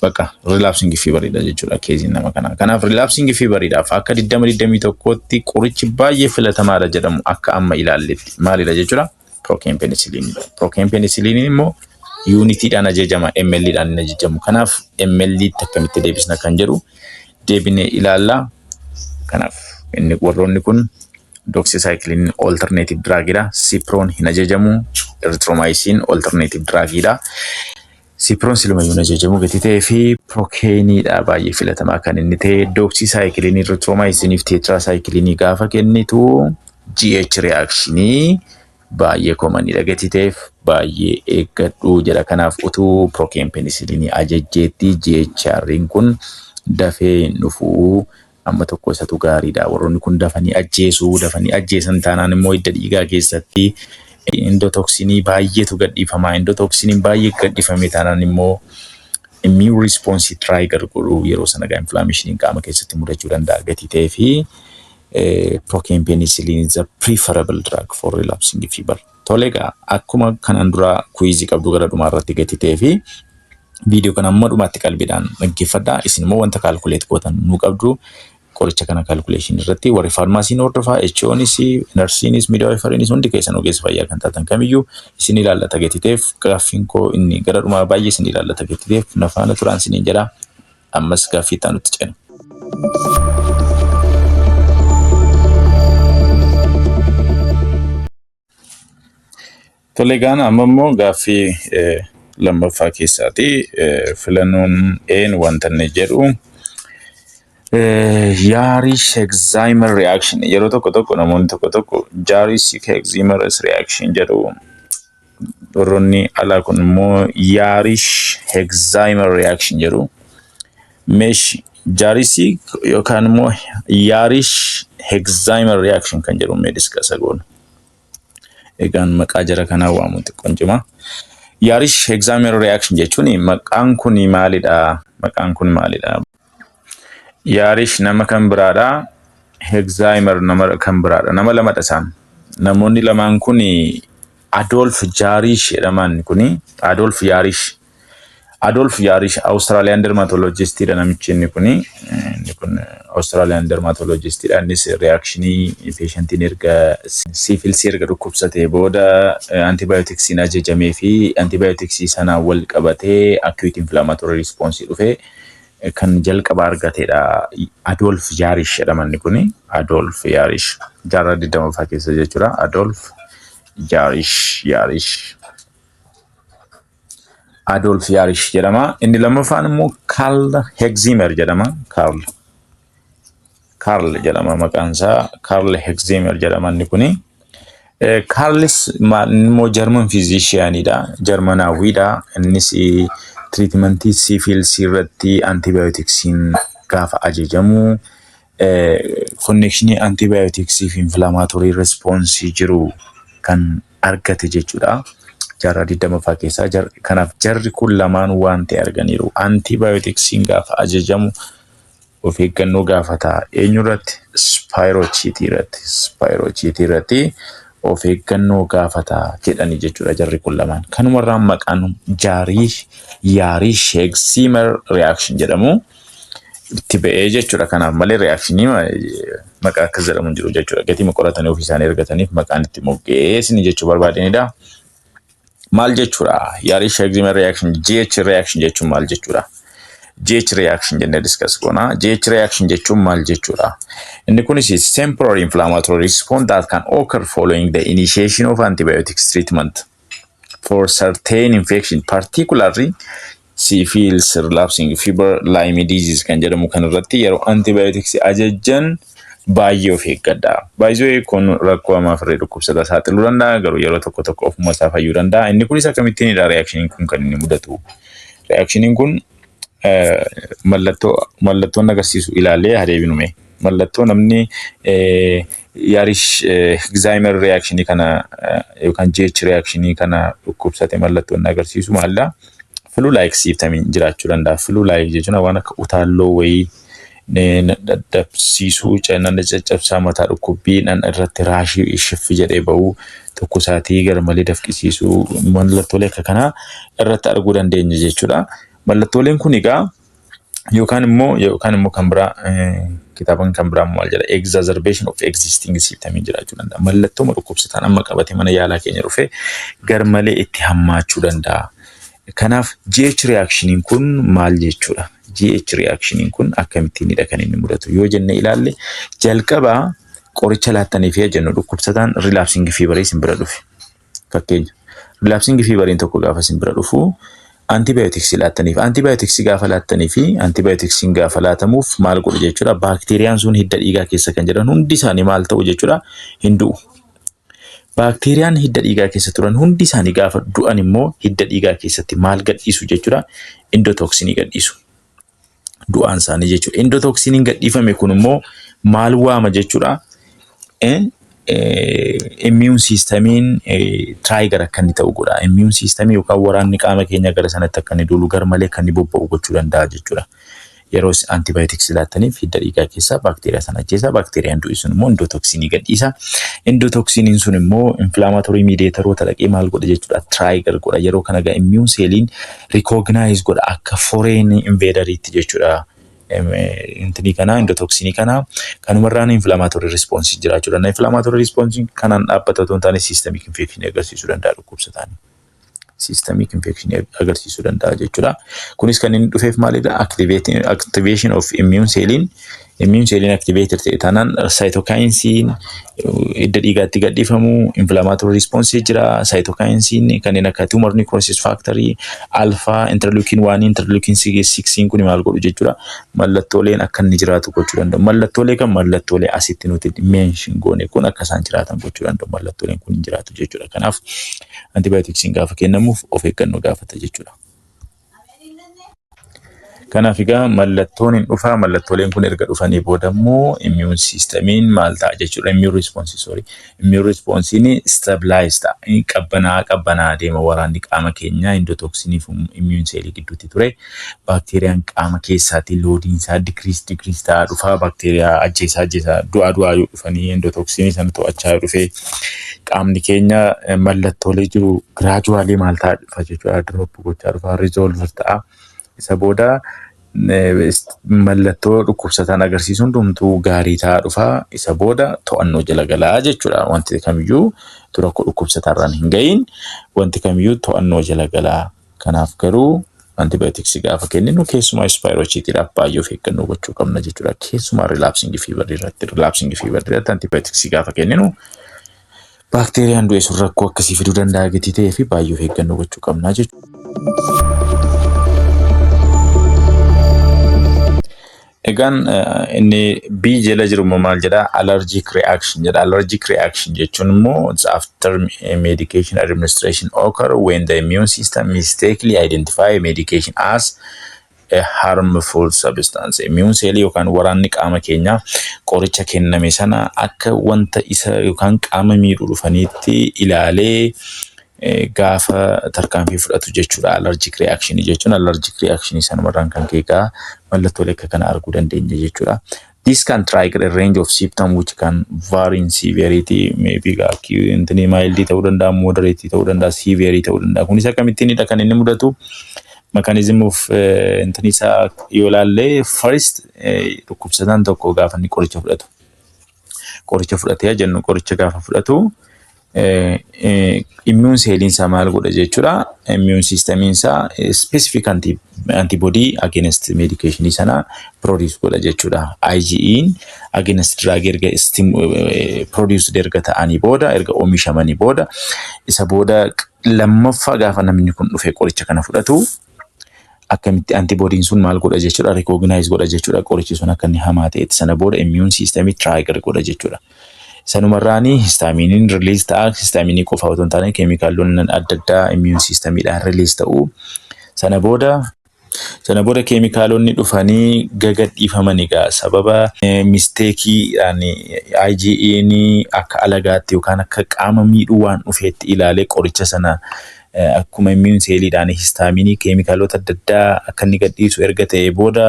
bakka relapsing feveridha jechuudha keeziin nama kanaa. Kanaaf relapsing feveridhaaf akka 20-21tti qorichi baay'ee filatamaadha jedhamu akka amma ilaalletti maalidha jechuudha. Procaine penicillin. Procaine penicillin immoo unitiidhaan ajajama, ml'dhaan ajajamu. Kanaaf ml akkamitti deebisna kan jedhu deebinee ilaalla. Kanaaf inni warroonni kun doxycycline alternative drugidha. Cipron hin ajajamu. Erythromycin alternative drugidha. Cipron silumayyuu hin ajajamu gatii ta'ee fi procaineidha baay'ee filatamaa kan inni ta'e. Doxycycline, erythromycin fi tetracycline gaafa kennitu GH reactionii baay'ee komanidha gatii ta'eef baay'ee eeggadhu jedha. Kanaaf utuu procaine penicillin ajajjeetti GHR'n kun dafee dhufuu amma tokko isatu gaariidha. Warroonni kun dafanii ajjeesan taanaan immoo hidda dhiigaa keessatti endotoksinii baay'eetu gadhiifama. Endotoksiniin baay'ee gadhiifame taanaan immoo immune response trigger godhu yeroo sana inflammation qaama keessatti mudachuu danda'a gatii ta'ee fi procaine penicillin is a preferable drug for relapsing fever. Tolega akkuma kanan dura kuizii qabdu gara dhumaa irratti gatii ta'ee fi Viidiyoo kana amma dhumaatti qalbiidhaan dhaggeeffadhaa. Isin immoo wanta kaalkuleet gootan nu qabdu. Qoricha kana kaalkuleeshin irratti warri faarmaasiin hordofaa, HO'nis, narsiinis, miidiyaawaafariinis hundi keessan ogeessa fayyaa kan taatan kamiyyuu isin ilaallata geetiteef gaaffiin koo inni gara dhumaa baay'ee isin ilaallata geetiteef nafaana turaan isiniin jedha. Ammas gaaffii itti aanutti ceena. Tole egaan amma immoo gaaffii lammaffaa keessaati. Filannoon een wanta inni jedhu Yarish Alzheimer reaction yeroo tokko namoonni tokko Yarish Alzheimer reaction jedhu warroonni alaa kun immoo Yarish Alzheimer reaction jedhu meesh Yarish yookaan immoo Yarish Alzheimer reaction kan jedhu mee diskasa goona. Egaan maqaa jara kanaa waamu xiqqoon cimaa. Yarish Alzheimer reaction jechuun maqaan kun maalidha? Maqaan kun maalidha? Yarish nama kan biraadha. Alzheimer nama kan biraadha. Nama lamadha isaan. Namoonni lamaan kun Adolf Yarish jedhaman kuni Adolf Yarish Australian dermatologist dha namichi inni kun Australian dermatologist dha. Innis reactionii patientiin erga syphilis erga dhukkubsatee booda antibiotics ajajamee fi antibiotics sana wal qabatee acute inflammatory response dhufee kan jalqaba argatedha. Adolf Yarish jedhaman kuni Adolf Yarish jaarraa 20ffaa keessa jechuudha. Adolf Yarish Adolf Yarish jedhama. Inni lammaffaan immoo Karl Alzheimer jedhama. Karl jedhama maqaan isaa. Karl Alzheimer jedhama inni kuni. Karlis immoo German physician dha. Germanaawidha. Innis treatmentii syphilis irratti antibioticsiin gaafa ajajamu connectionii antibiotics fi inflammatory response jiru kan argate jechuudha. Jaarraa 20ffaa keessaa kanaaf jarri kun lamaan waan ta'e arganiiru. Antibioticsiin gaafa ajajamu of eeggannoo gaafata. Eenyurratti? Spirocheetii irratti of eeggannoo gaafata jedhanii jechuudha jarri kun lamaan. Kanumarraan maqaan Yarish Alzheimer reaction jedhamu itti ba'ee jechuudha. Kanaaf malee reactionii maqaa akkas jedhamu hin jiru jechuudha. Gatii qoratanii ofii isaanii ergataniif maqaan itti moggeessini jechuu barbaadanidha. Maal jechuudha? Yarish Alzheimer reaction, GH reaction jechuun maal jechuudha? GH reaction jennee discuss goona. GH reaction jechuun maal jechuudha? Inni kunis temporary inflammatory response that can occur following the initiation of antibiotics treatment for certain infection, particularly syphilis, relapsing fever, Lyme disease kan jedhamu kan irratti yeroo antibiotics ajajan baay'ee of eeggadha. Baay'ee kun rakkoo hamaa firree dhukkubsataa saaxiluu danda'a, garuu yeroo tokko ofuma isaa fayyuu danda'a. Inni kunis akkamittiinidha reactioniin kun kan inni mudatu? Reactioniin kun mallattoon agarsiisu ilaalee adeebinume. Mallattoo namni Yarish Alzheimer reactionii kana yookaan GH reactionii kana dhukkubsate mallattoon agarsiisu maalla? Flu-like symptoms jiraachuu danda'a. Flu-like jechuun waan akka utaalloo wayii dadhabsiisuu, ceenaan caccabsaa mataa dhukkubbiidhaan irratti raashii shiffi jedhee ba'uu, tokkosaatii gara malee dafqisiisuu mallattoolee akka kanaa irratti arguu dandeenya jechuudha. Mallattooleen kun egaa yookaan immoo kan biraa kitaaban kan biraa maal jedha? Exacerbation of existing symptoms jiraachuu danda'a. Mallattoo dhukkubsataan amma qabate mana yaalaa keenya dhufee gar malee itti hammaachuu danda'a. Kanaaf GH reactioniin kun maal jechuudha? GH reactioniin kun akkamittiinidha kan inni mudatu? Yoo jenne ilaalle jalqaba qoricha laattaniif jennu dhukkubsataan relapsing fever isin bira dhufe. Fakkeenya relapsing feveriin tokko gaafa isin bira dhufu antibiotics laattaniif, antibiotics gaafa laattanii fi antibioticsiin gaafa laatamuuf maal godhu jechuudha? Baakteeriyaan sun hidda dhiigaa keessa kan jiran hundi isaanii maal ta'u jechuudha? Hin du'u. Baakteeriyaan hidda dhiigaa keessa turan hundi isaanii gaafa du'an immoo hidda dhiigaa keessatti maal gadhiisu jechuudha? Endotoxinii gadhiisu. Du'aan isaanii jechuudha. Endotoxiniin gadhiifame kun immoo maal waama jechuudha? Immune systemiin trigger akka inni ta'u godha. Immune systemii yookaan waraanni qaama keenya gara sanatti akka inni duulu gar malee kan inni bobba'u gochuu danda'a jechuudha. yeroo antibiotics laattaniif hidda dhiigaa keessaa baakteeriyaa sana ajjeesa. Baakteeriyaan du'e sun immoo endootoksiinii gadhiisa. Endootoksiiniin sun immoo inflaamatorii miidiyeetaroota dhaqee maal godha jechuudha, trigger godha. Yeroo kana egaa immune seeliin recognize godha akka foreign invaderiitti jechuudha. Intini kana endootoksiinii kana kanumarraan inflammatory response jiraachuudha. Inflammatory response kanaan dhaabbata taane systemic infection agarsiisuu danda'a dhukkubsataan. Systemic infection agarsiisuu danda'a jechuudha. Kunis kan inni dhufeef maalidha? Activation of immune cellin activated ta'e taanaan cytokinesiin hidda dhiigaatti gadhiifamu, inflammatory response jira. Cytokinesiin kanneen akka tumor necrosis factory, alpha, interleukin 1, interleukin 6 kun maal godhu jechuudha. Mallattooleen akka inni jiraatu gochuu danda'u. Mallattoolee asitti nuti mention goone kun akka isaan jiraatan gochuu danda'u. Mallattooleen kun hin jiraatu jechuudha. Kanaaf antibiotiksiin gaafa kennamuuf of eeggannoo gaafata jechuudha. Kanaaf egaa mallattoon hin dhufaa. Mallattooleen kun erga dhufanii booda immoo immune systemiin maal ta'a jechuudha. Immune responsiin stabilize ta'a. Qabbanaa deema waraanni qaama keenyaa. Endootoksiinii fi immune seelii gidduutti ture. Baakteeriyaan qaama keessaatii loodiin isaa decrease ta'a dhufaa. Baakteeriyaa ajjeesaa du'aa yoo dhufanii endootoksiinii sana to'achaa dhufee qaamni keenya mallattoolee jiru gradually maal ta'a dhufa jechuudha. Drop gochaa dhufa, resolve ta'a. Isa booda mallattoo dhukkubsataan agarsiisuun hundumtuu gaarii ta'aa dhufaa. Isa booda to'annoo jala galaa jechuudha. Wanti kamiyyuu rakkoo dhukkubsataarraan hin ga'iin wanti kamiyyuu to'annoo jala galaa. Kanaaf garuu antibiotiksii gaafa kenninu keessumaa spirochitiidhaaf baay'ee of eeggannoo gochuu qabna jechuudha. Keessumaa relapsing fever irratti antibiotiksii gaafa kenninu baakteeriyaan du'e sun rakkoo akkasii fiduu danda'a gatii ta'ee fi baay'ee of eeggannoo gochuu qabna jechuudha. Egaan inni B jala jiru maal jedha? Allergic reaction jedha. Allergic reaction jechuun immoo after medication administration occur when the immune system mistakenly identify medication as a harmful substance. Immune cell yookaan waraanni qaama keenyaa qoricha kenname sana akka wanta isa yookaan qaama miidhuu dhufaniitti ilaalee gaafa tarkaanfii fudhatu jechuudha. Allergic reaction jechuun allergic reaction sanumarraan kan keekaa mallattoolee akka kana arguu dandeenya jechuudha. This can trigger a range of symptoms which can vary in severity, maybe intini mild ta'uu danda'a, moderate ta'uu danda'a, severe ta'uu danda'a. Kunis akkamittiinidha kan inni mudatu? Mechanism of intini isaa yoo ilaalle first dhukkubsataan tokko gaafa inni qoricha fudhatu. Qoricha fudhatee jennu qoricha gaafa fudhatu immune seeliin isaa maal godha jechuudha. Immune systemiin isaa specific antibody against medication sana produce godha jechuudha. IgE'n against drug erga produce erga ta'anii booda erga oomishamanii booda isa booda lammaffaa gaafa namni kun dhufee qoricha kana fudhatu akkamitti antibodiin sun maal godha jechuudha, recognize godha jechuudha. Qorichi sun akka inni hamaa ta'etti sana booda immune system trigger godha jechuudha. Sanumarraanii histaaminiin release ta'a. Histaaminii qofa otoo hin taane keemikaalonni adda addaa immune systemiidhaan release ta'u. Sana booda keemikaalonni dhufanii gagadhiifaman egaa sababa misteekiidhaan IgE'n akka alagaatti yookaan akka qaama miidhuu waan dhufeetti ilaalee qoricha sana akkuma immune seeliidhaan histaaminii keemikaalota adda addaa akka inni gadhiisu erga ta'ee booda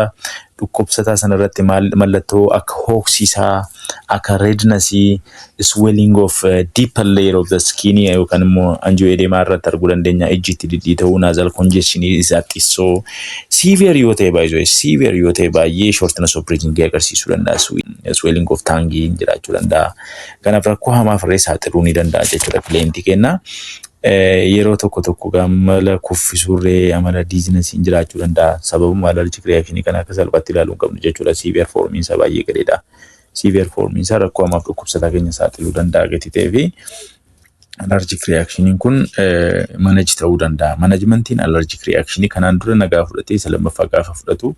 dhukkubsataa sana irratti mallattoo akka hooksisaa, akka redness, swelling of deeper layer of the skin yookaan immoo angioedema irratti arguu dandeenya. Ijjiitti dhidhiita'uu, nasal congestion isaa xissoo, severe yoo ta'e baay'ee shortness of breathing agarsiisuu danda'a. Swelling of tongue jiraachuu danda'a. Kanaaf rakkoo hamaaf illee saaxiluu ni danda'a jechuudha kileentii kenna. Yeroo tokko amala kuffisuurree amala diizinasiin jiraachuu danda'a. Sababuma allergic reaction kana akka salphaatti ilaaluu qabnu jechuudha. Severe form isaa baay'ee gadeedha. Severe form isaa rakkoo hamaaf dhukkubsataa keenya saaxiluu danda'a gatii ta'ee fi allergic reaction kun manage ta'uu danda'a. Managementiin allergic reaction kanaan dura nagaa fudhatee isa lammaffaa gaafa fudhatu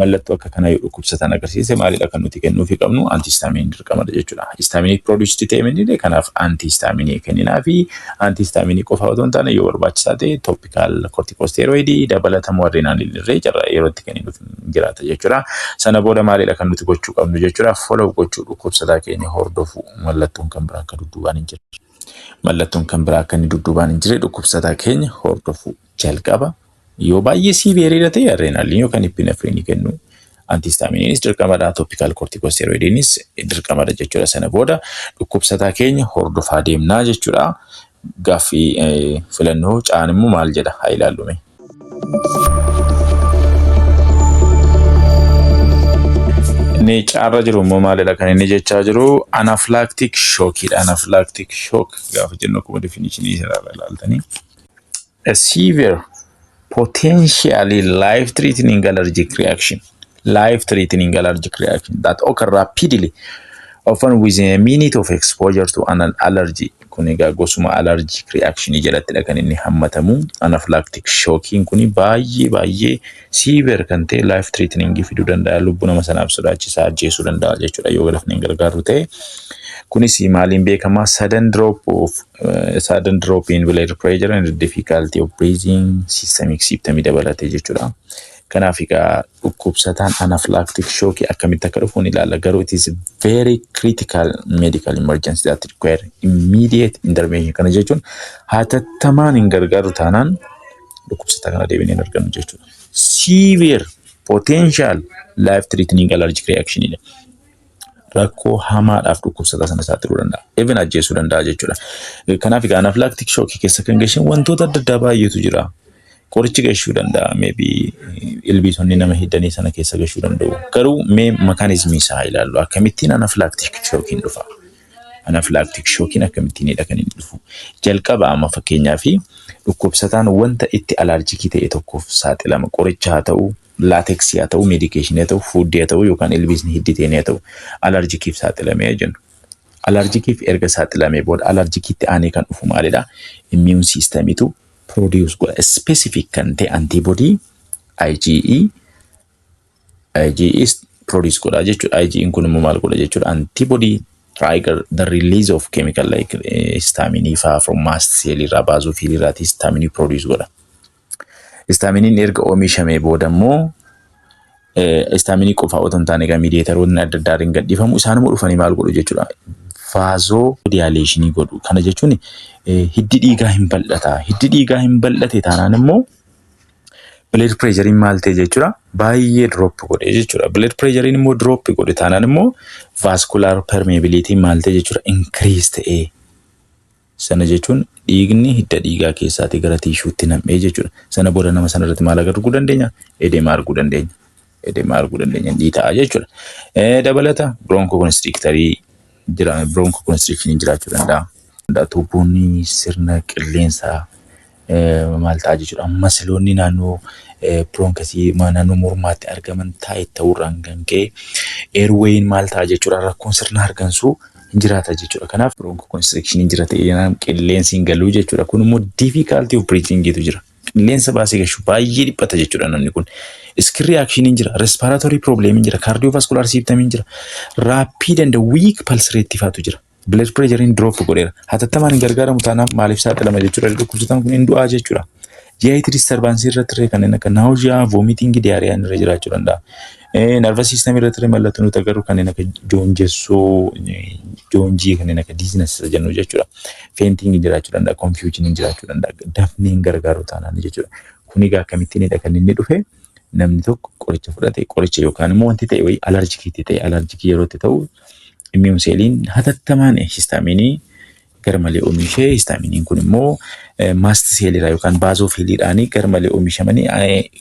mallattoo akka kana yoo dhukkubsataan agarsiise maalidha kan nuti kennuufi qabnu? Antihistaminiin dirqamadha jechuudha. Histaminiin produced ta'e miniidha. Kanaaf antihistaminii kenninaa fi antihistaminii qofa otoo hin taane yoo barbaachisaa ta'e topical corticosteroid dabalatamu adrenaaliin irree yeroo itti kenninuuf jiraata jechuudha. Sana booda maalidha kan nuti gochuu qabnu jechuudha? Follow gochuu dhukkubsataa keenya hordofu. Mallattoon kan biraa akka dudduubaan hin jirre. Mallattoon kan biraa akka inni dudduubaan hin jirre dhukkubsataa keenya hordofu jalqaba. Yoo baay'ee siviiridha ta'e adrenaaliin yookaan epinefrinii kennu. Antihistaminiinis dirqamadha, topical corticosteroidiinis dirqamadha jechuudha. Sana booda dhukkubsataa keenya hordofaa deemnaa jechuudha. Gaaffii filannoo caan immoo maal jedha haa ilaallume. Inni caarra jiru immoo maalidha kan inni jechaa jiru anaphylactic shockidha. Anaphylactic shock gaafa jennu akkuma definitionii isaa ilaaltanii a severe potentially life-threatening allergic reaction. Life-threatening allergic reaction that occur rapidly, often within a minute of exposure to an allergy. Kun egaa gosuma allergic reaction jalattidha kan inni hammatamu. Anaphylactic shocking kun baay'ee severe kan ta'e life-threatening fiduu danda'a. Lubbuu nama sanaaf sodaachisaa ajjeesuu danda'a jechuudha yoo lafni hin gargaaru ta'e. Kunis maaliin beekama? Sudden drop in blood pressure and difficulty of breathing, systemic symptom dabalatee jechuudha. Kanaaf egaa dhukkubsataan anaphylactic shock akkamitti akka dhufuun ilaalla. Garuu it is very critical medical emergency that require immediate intervention. Kana jechuun hatattamaan hin gargaaru taanaan dhukkubsataa kana deebinee hin argannu jechuudha. Severe potential life threatening allergic reaction jedha. Rakkoo hamaadhaaf dhukkubsataa sana saaxiluu danda'a. Even ajjeesuu danda'a jechuudha. Kanaaf egaa anaphylactic shock keessa kan gashan wantoota adda addaa baay'eetu jira. Qorichi gashuu danda'a, maybe ilbiisonni nama hiddanii sana keessa gashuu danda'u. Garuu mee mekaanizmii isaa ilaallu akkamittiin anaphylactic shockiin dhufa? Anaphylactic shockiin akkamittiinidha kan inni dhufu? Jalqaba amma fakkeenyaaf dhukkubsataan wanta itti allergikii ta'e tokkoof saaxilama. Qoricha haa ta'u, laateksii haa ta'u, medication haa ta'u, foodii haa ta'u yookaan ilbiisni hidditeen haa ta'u allergikiif saaxilamee jennu. Allergikiif erga saaxilamee booda allergikiitti aanee kan dhufu maalidha? Immune systemitu produce godha specific kan ta'e antibody IgE produce godha jechuudha. IgE kun immoo maal godha jechuudha? Antibody trigger the release of chemical like histamine from mast cell irraa baasofil irraa histamine produce godha. Histaminiin erga oomishamee booda immoo histamine qofa otoo hin taane mediatoronni adda addaa gadhiifamu isaan immoo dhufanii maal godhu jechuudha? Vasodilation godhu. Kana jechuun hiddi dhiigaa hin bal'ata. Hiddi dhiigaa hin bal'ate taanaan immoo blood pressure maal ta'e jechuudha? Baay'ee drop godhe jechuudha. Blood pressure immoo drop godhe taanaan immoo vascular permeability maal ta'e jechuudha? Increase ta'e. Sana jechuun dhiigni hidda dhiigaa keessaatii gara tishuutti nam'ee jechuudha. Sana booda nama sana irratti maal arguu dandeenya? Edema arguu dandeenya. Edema arguu dandeenya dhiitaa jechuudha. Dabalata bronchoconstrictory jira, bronchoconstriction jiraachuu danda'a. Tuubboonni sirna qilleensaa maal ta'a jechuudha. Masiloonni naannoo bronchosii naannoo mormaatti argaman taa'e ta'uurraan kan ka'e airwayin maal ta'a jechuudha. Rakkoon sirna hargansuu jiraata jechuudha. Kanaaf bronchoconstriction jira ta'ee qilleensi hin galuu jechuudha. Kun immoo difficulty of breathing jira. Qilleensa baasee gashuu baay'ee dhiphata jechuudha namni kun. Skin reaction jira, respiratory problem jira, cardiovascular symptom jira, rapid and weak pulse rate faatu jira. Blood pressure drop godheera. Hatattamaan hin gargaaramu taanaaf maaliif saaxilama jechuudha? Dhukkubsataan kun hin du'aa jechuudha. GI disturbance irratti kanneen akka nausea, vomiting, diarrhea irra jiraachuu danda'a. Nervous system irratti mallattoo nuti agarru kanneen akka joonjessoo, joonjii kanneen akka dizziness jennu jechuudha. Fainting jiraachuu danda'a, confusion jiraachuu danda'a. Dafni hin gargaaru taanaan jechuudha. Kun egaa akkamittiinidha kan inni dhufe? Namni tokko qoricha fudhate, qoricha yookaan immoo wanti ta'e wayii allergikiitti ta'e, allergikii yeroo ta'u immune seeliin hatattamaan histaminii garmalee oomishee, histaminiin kun immoo mast seelirraa yookaan baazoofiiliidhaan garmalee oomishamanii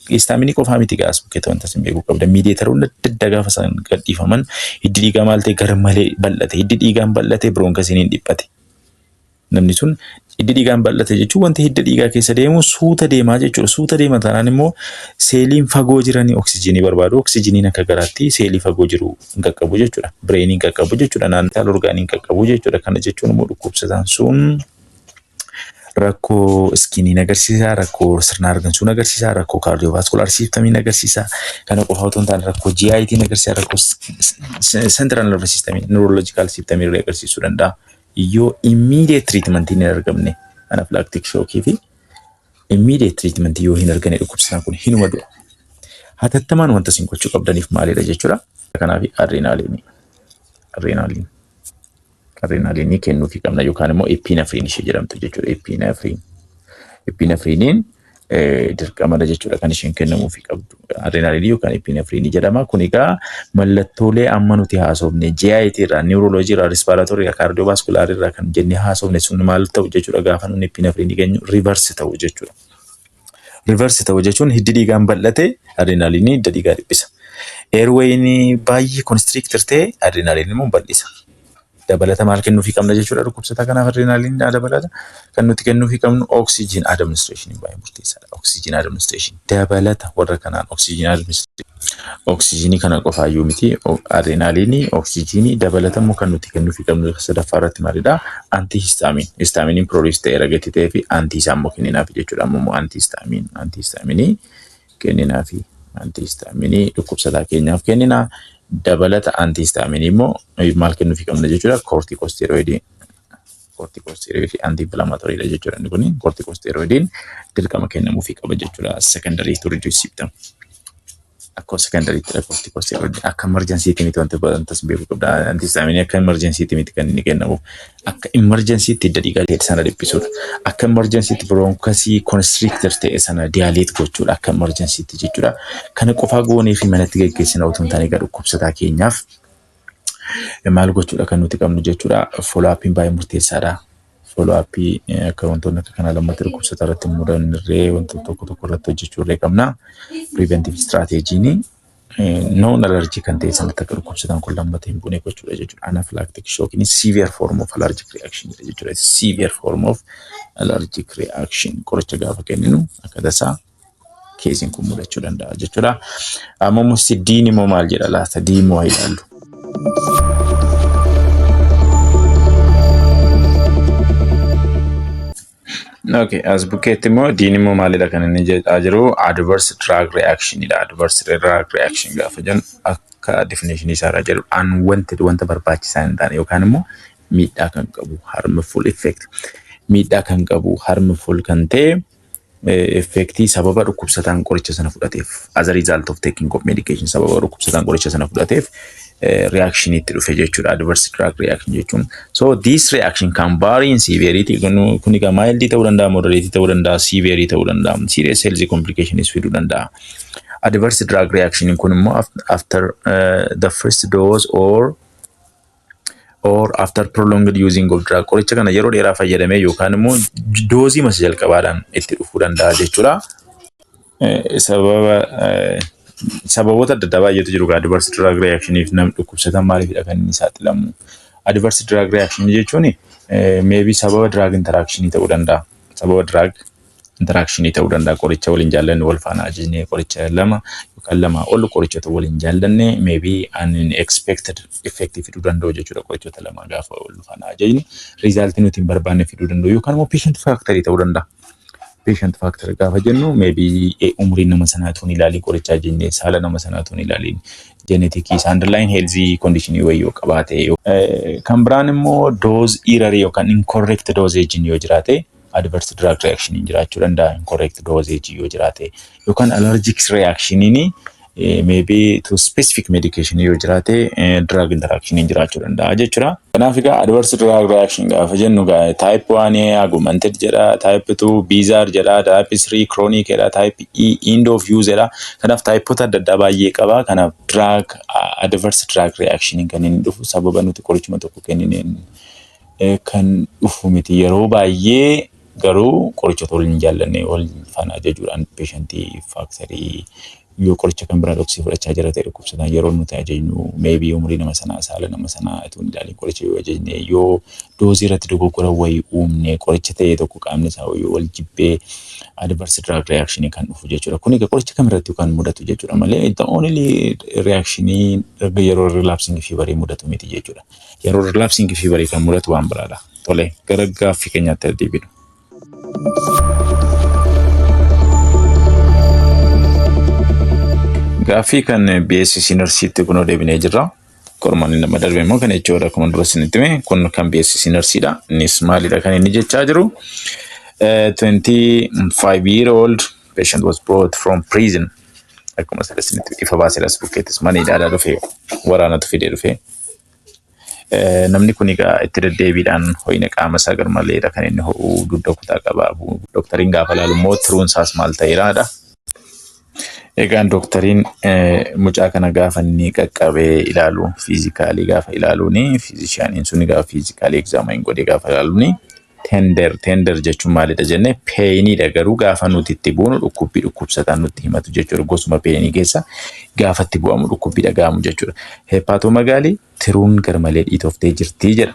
histaminii qofaa miti gaas bukkee wanta sin beekuu qabda. Miidiyeetaroonni adda addaa gaafa isaan gadhiifaman hiddi dhiigaa maal ta'e garmalee bal'ate, hiddi dhiigaan bal'ate biroonkiin dhiphate. Namni sun hiddi dhiigaan bal'ate jechuun wanta hidda dhiigaa keessa deemu suuta deemaa jechuudha. Suuta deema taanaan immoo seeliin fagoo jiranii oksijiinii barbaadu. Oksijiiniin akka garaatti seelii fagoo jiru hin qaqqabu jechuudha. Bireeniin qaqqabu jechuudha. Naannoo orgaaniin qaqqabu jechuudha. Kana jechuun immoo dhukkubsataan sun rakkoo iskiniin agarsiisa, rakkoo sirna hargansuu agarsiisa, rakkoo kaardiyoovaaskular siistamiin agarsiisa. Kana qofa otoo hin taane rakkoo GItiin agarsiisa, rakkoo central nervous system, neurological system irraa agarsiisuu danda'a. Yoo immediate treatment hin argamne anaphylactic shock fi immediate treatment yoo hin argane dhukkubsataan kun hinuma du'a. Hatattamaan wanta isin gochuu qabdaniif maalidha jechuudha. Kanaaf adrenaliin kennuufii qabna yookaan immoo epinephrine ishee jedhamtu jechuudha. Epinephriniin dirqamadha jechuudha kan isheen kennamuufi qabdu. Adrenaalinii yookaan epinefriinii jedhama. Kun egaa mallattoolee amma nuti haasofne GIT irraa, niwurooloojii irraa, rispiraatoorii irraa, kaardiyoovaaskulaarii irraa kan jennee haasofne sun maal ta'u jechuudha gaafa nuti epinefriinii kennu riivarsi ta'u jechuudha. Riivarsi ta'u jechuun hiddi dhiigaan bal'ate adrenaalinii hidda dhiigaa dhiphisa. Eerweeyinii baay'ee konstriktir ta'e adrenaalinii immoo bal'isa. Dabalata maal kennuufii qabna jechuudha dhukkubsataa kanaaf adrenaalin dabalata kan nuti kennuufii qabnu oxygen administration baay'ee murteessaadha. Oxygen administration dabalata warra kanaan oxygen administration oxygenii kana qofaayyuu miti adrenaalinii oxygenii dabalata immoo kan nuti kennuufii qabnu sadaffaa irratti maalidha antihistaamiin histaamiiniin produce ta'e ragatti ta'ee fi antiisaa immoo kenninaaf jechuudha ammoo antihistaamiinii kenninaafi antihistaamiinii dhukkubsataa keenyaaf kennina. Dabalata antihistaamiinii immoo maal kennuufii qabna jechuudha koortikosteeroidii anti-inflammatorii jechuudha inni kun koortikosteeroidiin dirqama kennamuufii qaba jechuudha secondary to reduce symptom akka secondary koortikosteeroidii akka emergency miti wanta barantas beekuu qabda antihistaamiinii akka emergency miti kan inni kennamu akka emergency hidda dhiigaa ta'e sana dhiphisuudha akka emergency bronchosii constrictor ta'e sana dilaate gochuudha akka emergency jechuudha kana qofaa goonee fi manatti geggeessina utuu hin taane gara dhukkubsataa keenyaaf maal gochuudha kan nuti qabnu jechuudha follow up baay'ee murteessaadha. Follow up akka wantoonni akka kana lammata dhukkubsataa irratti mudanirree wantoota tokko irratti hojjechuu irree qabna. Preventive strategy non allergy kan ta'e sanatti akka dhukkubsataan kun lammata hin buune gochuudha jechuudha. Anaphylactic shock ni severe form of allergic reaction jechuudha. Severe form of allergic reaction qoricha gaafa kenninu akka tasaa keessiin kun mudachuu danda'a jechuudha. Amma musti diin immoo maal jedha laata diin immoo ilaallu. Okay, as bukeetti immoo diin immoo maalidha kan inni jedhaa jiru adverse drug reaction idha. Adverse drug reaction gaafa jennu akka definition isaarraa jedhu unwanted wanta barbaachisaa hin taane yookaan immoo miidhaa kan qabu harmful effect miidhaa kan qabu harmful kan ta'e effectii sababa dhukkubsataan qoricha sana fudhateef as a result of taking of medication sababa dhukkubsataan qoricha sana fudhateef reaction itti dhufe jechuudha adverse drug reaction jechuun. So this reaction can vary in severity kun egaa mild ta'uu danda'a moderate ta'uu danda'a severe ta'uu danda'a serious health complications fiduu danda'a. Adverse drug reaction kun immoo after the first dose or after prolonged using of drug qoricha kana yeroo dheeraa fayyadamee yookaan immoo doozii masa jalqabaadhaan itti dhufuu danda'a jechuudha. Sababoota adda addaa baay'eetu jiru adverse drug reactioniif nam dhukkubsatan maaliifidha kan inni saaxilamu. Adverse drug reaction jechuun maybe sababa drug interaction ta'uu danda'a. Sababa drug interaction ta'uu danda'a qoricha waliin jaallanne wal faana ajajnee qoricha lama yookaan lama ol qorichoota waliin jaallanne maybe unexpected effect fiduu danda'u jechuudha qorichoota lama gaafa wal faana ajajne result nuti hin barbaanne fiduu danda'u yookaan immoo patient factor ta'uu danda'a. Patient factor gaafa jennu maybe umriin nama sanaatuun ilaalii qorichaa jennee saala nama sanaatuun ilaalii genetics underlying healthy condition yoo qabaate kan biraan immoo dose error yookaan incorrect dosage yoo jiraate adverse drug reaction jiraachuu danda'a incorrect dosage yoo jiraate yookaan allergic reaction maybe to specific medication yoo jiraate drug interaction jiraachuu danda'a jechuudha. Kanaaf egaa adverse drug reaction gaafa jennu type 1 augmented jedha type 2 bizarre jedha type 3 chronic jedha type E end of use jedha. Kanaaf typeota adda addaa baay'ee qaba. Kanaaf drug adverse drug reaction kan inni dhufu sababa nuti qorichuma tokko kennineen kan dhufu miti yeroo baay'ee garuu qorichoota waliin jaallanne wal faana ajajuudhaan patientii factorii yoo qoricha kan biraa dhoksii fudhachaa jira ta'e dhukkubsataan yeroo nuti ajajnu maybe umrii nama sanaa saala nama sanaa ituun ilaalin qoricha yoo ajajne yoo doozii irratti dogoggora wayii uumne qoricha ta'e tokko qaamni isaa yoo wal jibbee adverse drug reaction kan dhufu jechuudha. Kun egaa qoricha kamirratti yookaan mudatu jechuudha malee the only reaction yeroo relapsing fever mudatu miti jechuudha. Yeroo relapsing fever kan mudatu waan biraadha. Tole gara gaaffii keenyaatti deebinu. Gaaffii kan BSc Nursiitti kunoo deebinee jirra. Qormaanni nama darbe immoo kan jechuudha akkuma dura isinitti hime kun kan BSc Nursiidha. Innis maalidha kan inni jechaa jiru. 25-year-old patient was brought from prison. Akkuma isinitti ifa baasee as bukkeettis mana hidhaa dhufe waraanatu fidee dhufe. namni kun egaa itti deddeebiidhaan ho'ina qaama isaa garmaleedha kan inni ho'u dugda kutaa qaba. Doktariin gaafa ilaalu immoo tiruun isaas maal ta'eeraadha. Egaan doktariin mucaa kana gaafa inni qaqqabee ilaalu fiizikaalii gaafa ilaaluuni fiizishaaniin sun gaafa fiizikaalii egzaamaayini godhee gaafa ilaaluuni tender jechuun maalidha jennee peeniidha garuu gaafa nuti itti buunu dhukkubbii dhukkubsataan nutti himatu jechuudha. Gosuma peenii keessa gaafa itti bu'amu dhukkubbii dhaga'amu jechuudha. Heepaatomagaalii tiruun garmalee dhiitoftee jirtii jedha.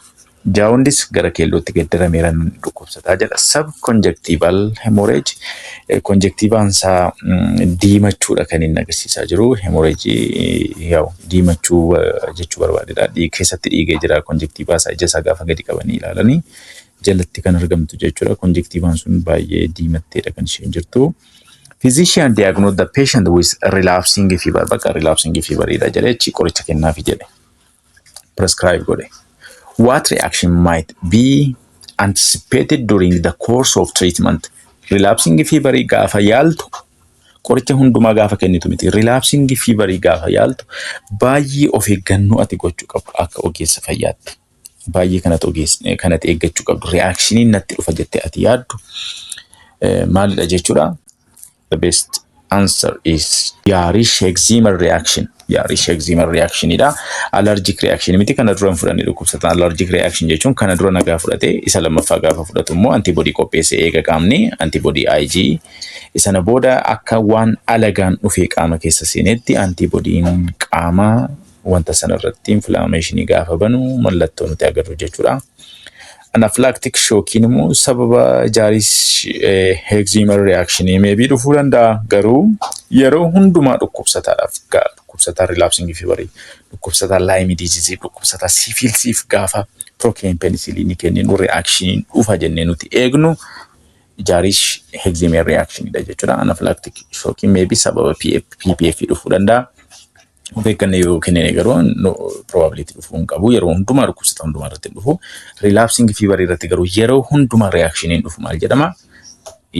Jaawundis gara keellootti geeddarameera dhukkubsataa jedha. Subconjunctival hemorrhage konjektiivaan isaa diimachuudha kan inni agarsiisaa jiru. Hemorrhage yaa'u diimachuu jechuu barbaadedha. Keessatti dhiigee jira konjektiivaa isaa ija isaa gaafa gadi qabanii ilaalanii jalatti kan argamtu jechuudha. Konjektiivaan sun baay'ee diimatteedha kan isheen jirtu. Physician diagnosed the patient with relapsing fever. Bakka relapsing feveridha jedhee qoricha kennaafi jedhe. Prescribe godhe. What reaction might be anticipated during the course of treatment? Relapsing fever gaafa yaaltu qoricha hundumaa gaafa kennitu miti. Relapsing fever gaafa yaaltu baay'ee of eeggannoo ati gochuu qabdu akka ogeessa fayyaatti. Baay'ee kanatti eeggachuu qabdu. Reactioniin natti dhufa jettee ati yaaddu maalidha jechuudha. The best answer is Yarish eczema reaction. Yarish eczema reaction ida. Allergic reaction miti kana dura fudhanne dhukkubsataan allergic reaction jechuun kana dura nagaa fudhate isa lammaffaa gaafa fudhatu immoo antibody qopheessee eega qaamni antibody IG isana booda akka waan alagaan dhufee qaama keessa seenetti antibodyin qaama wanta sanarratti inflammation gaafa banu mallattoo nuti agarru jechuudha. Anaphylactic shock immoo sababa Yarish eczema reaction maybe dhufuu danda'a garuu yeroo hundumaa dhukkubsataadhaaf dhukkubsataa relapsing fever dhukkubsataa Lyme disease dhukkubsataa syphilis gaafa procaine penicillin kennin reaction dhufa jennee nuti eegnu Yarish eczema reaction ida jechuudha. Anaphylactic shock maybe sababa PPF dhufuu danda'a. Beekan yoo kennine garuu probability dhufuu qabu yeroo hundumaa dhukkubsataa hundumaa irratti dhufu. Relapsing fever irratti garuu yeroo hundumaa reaction dhufu maal jedhama?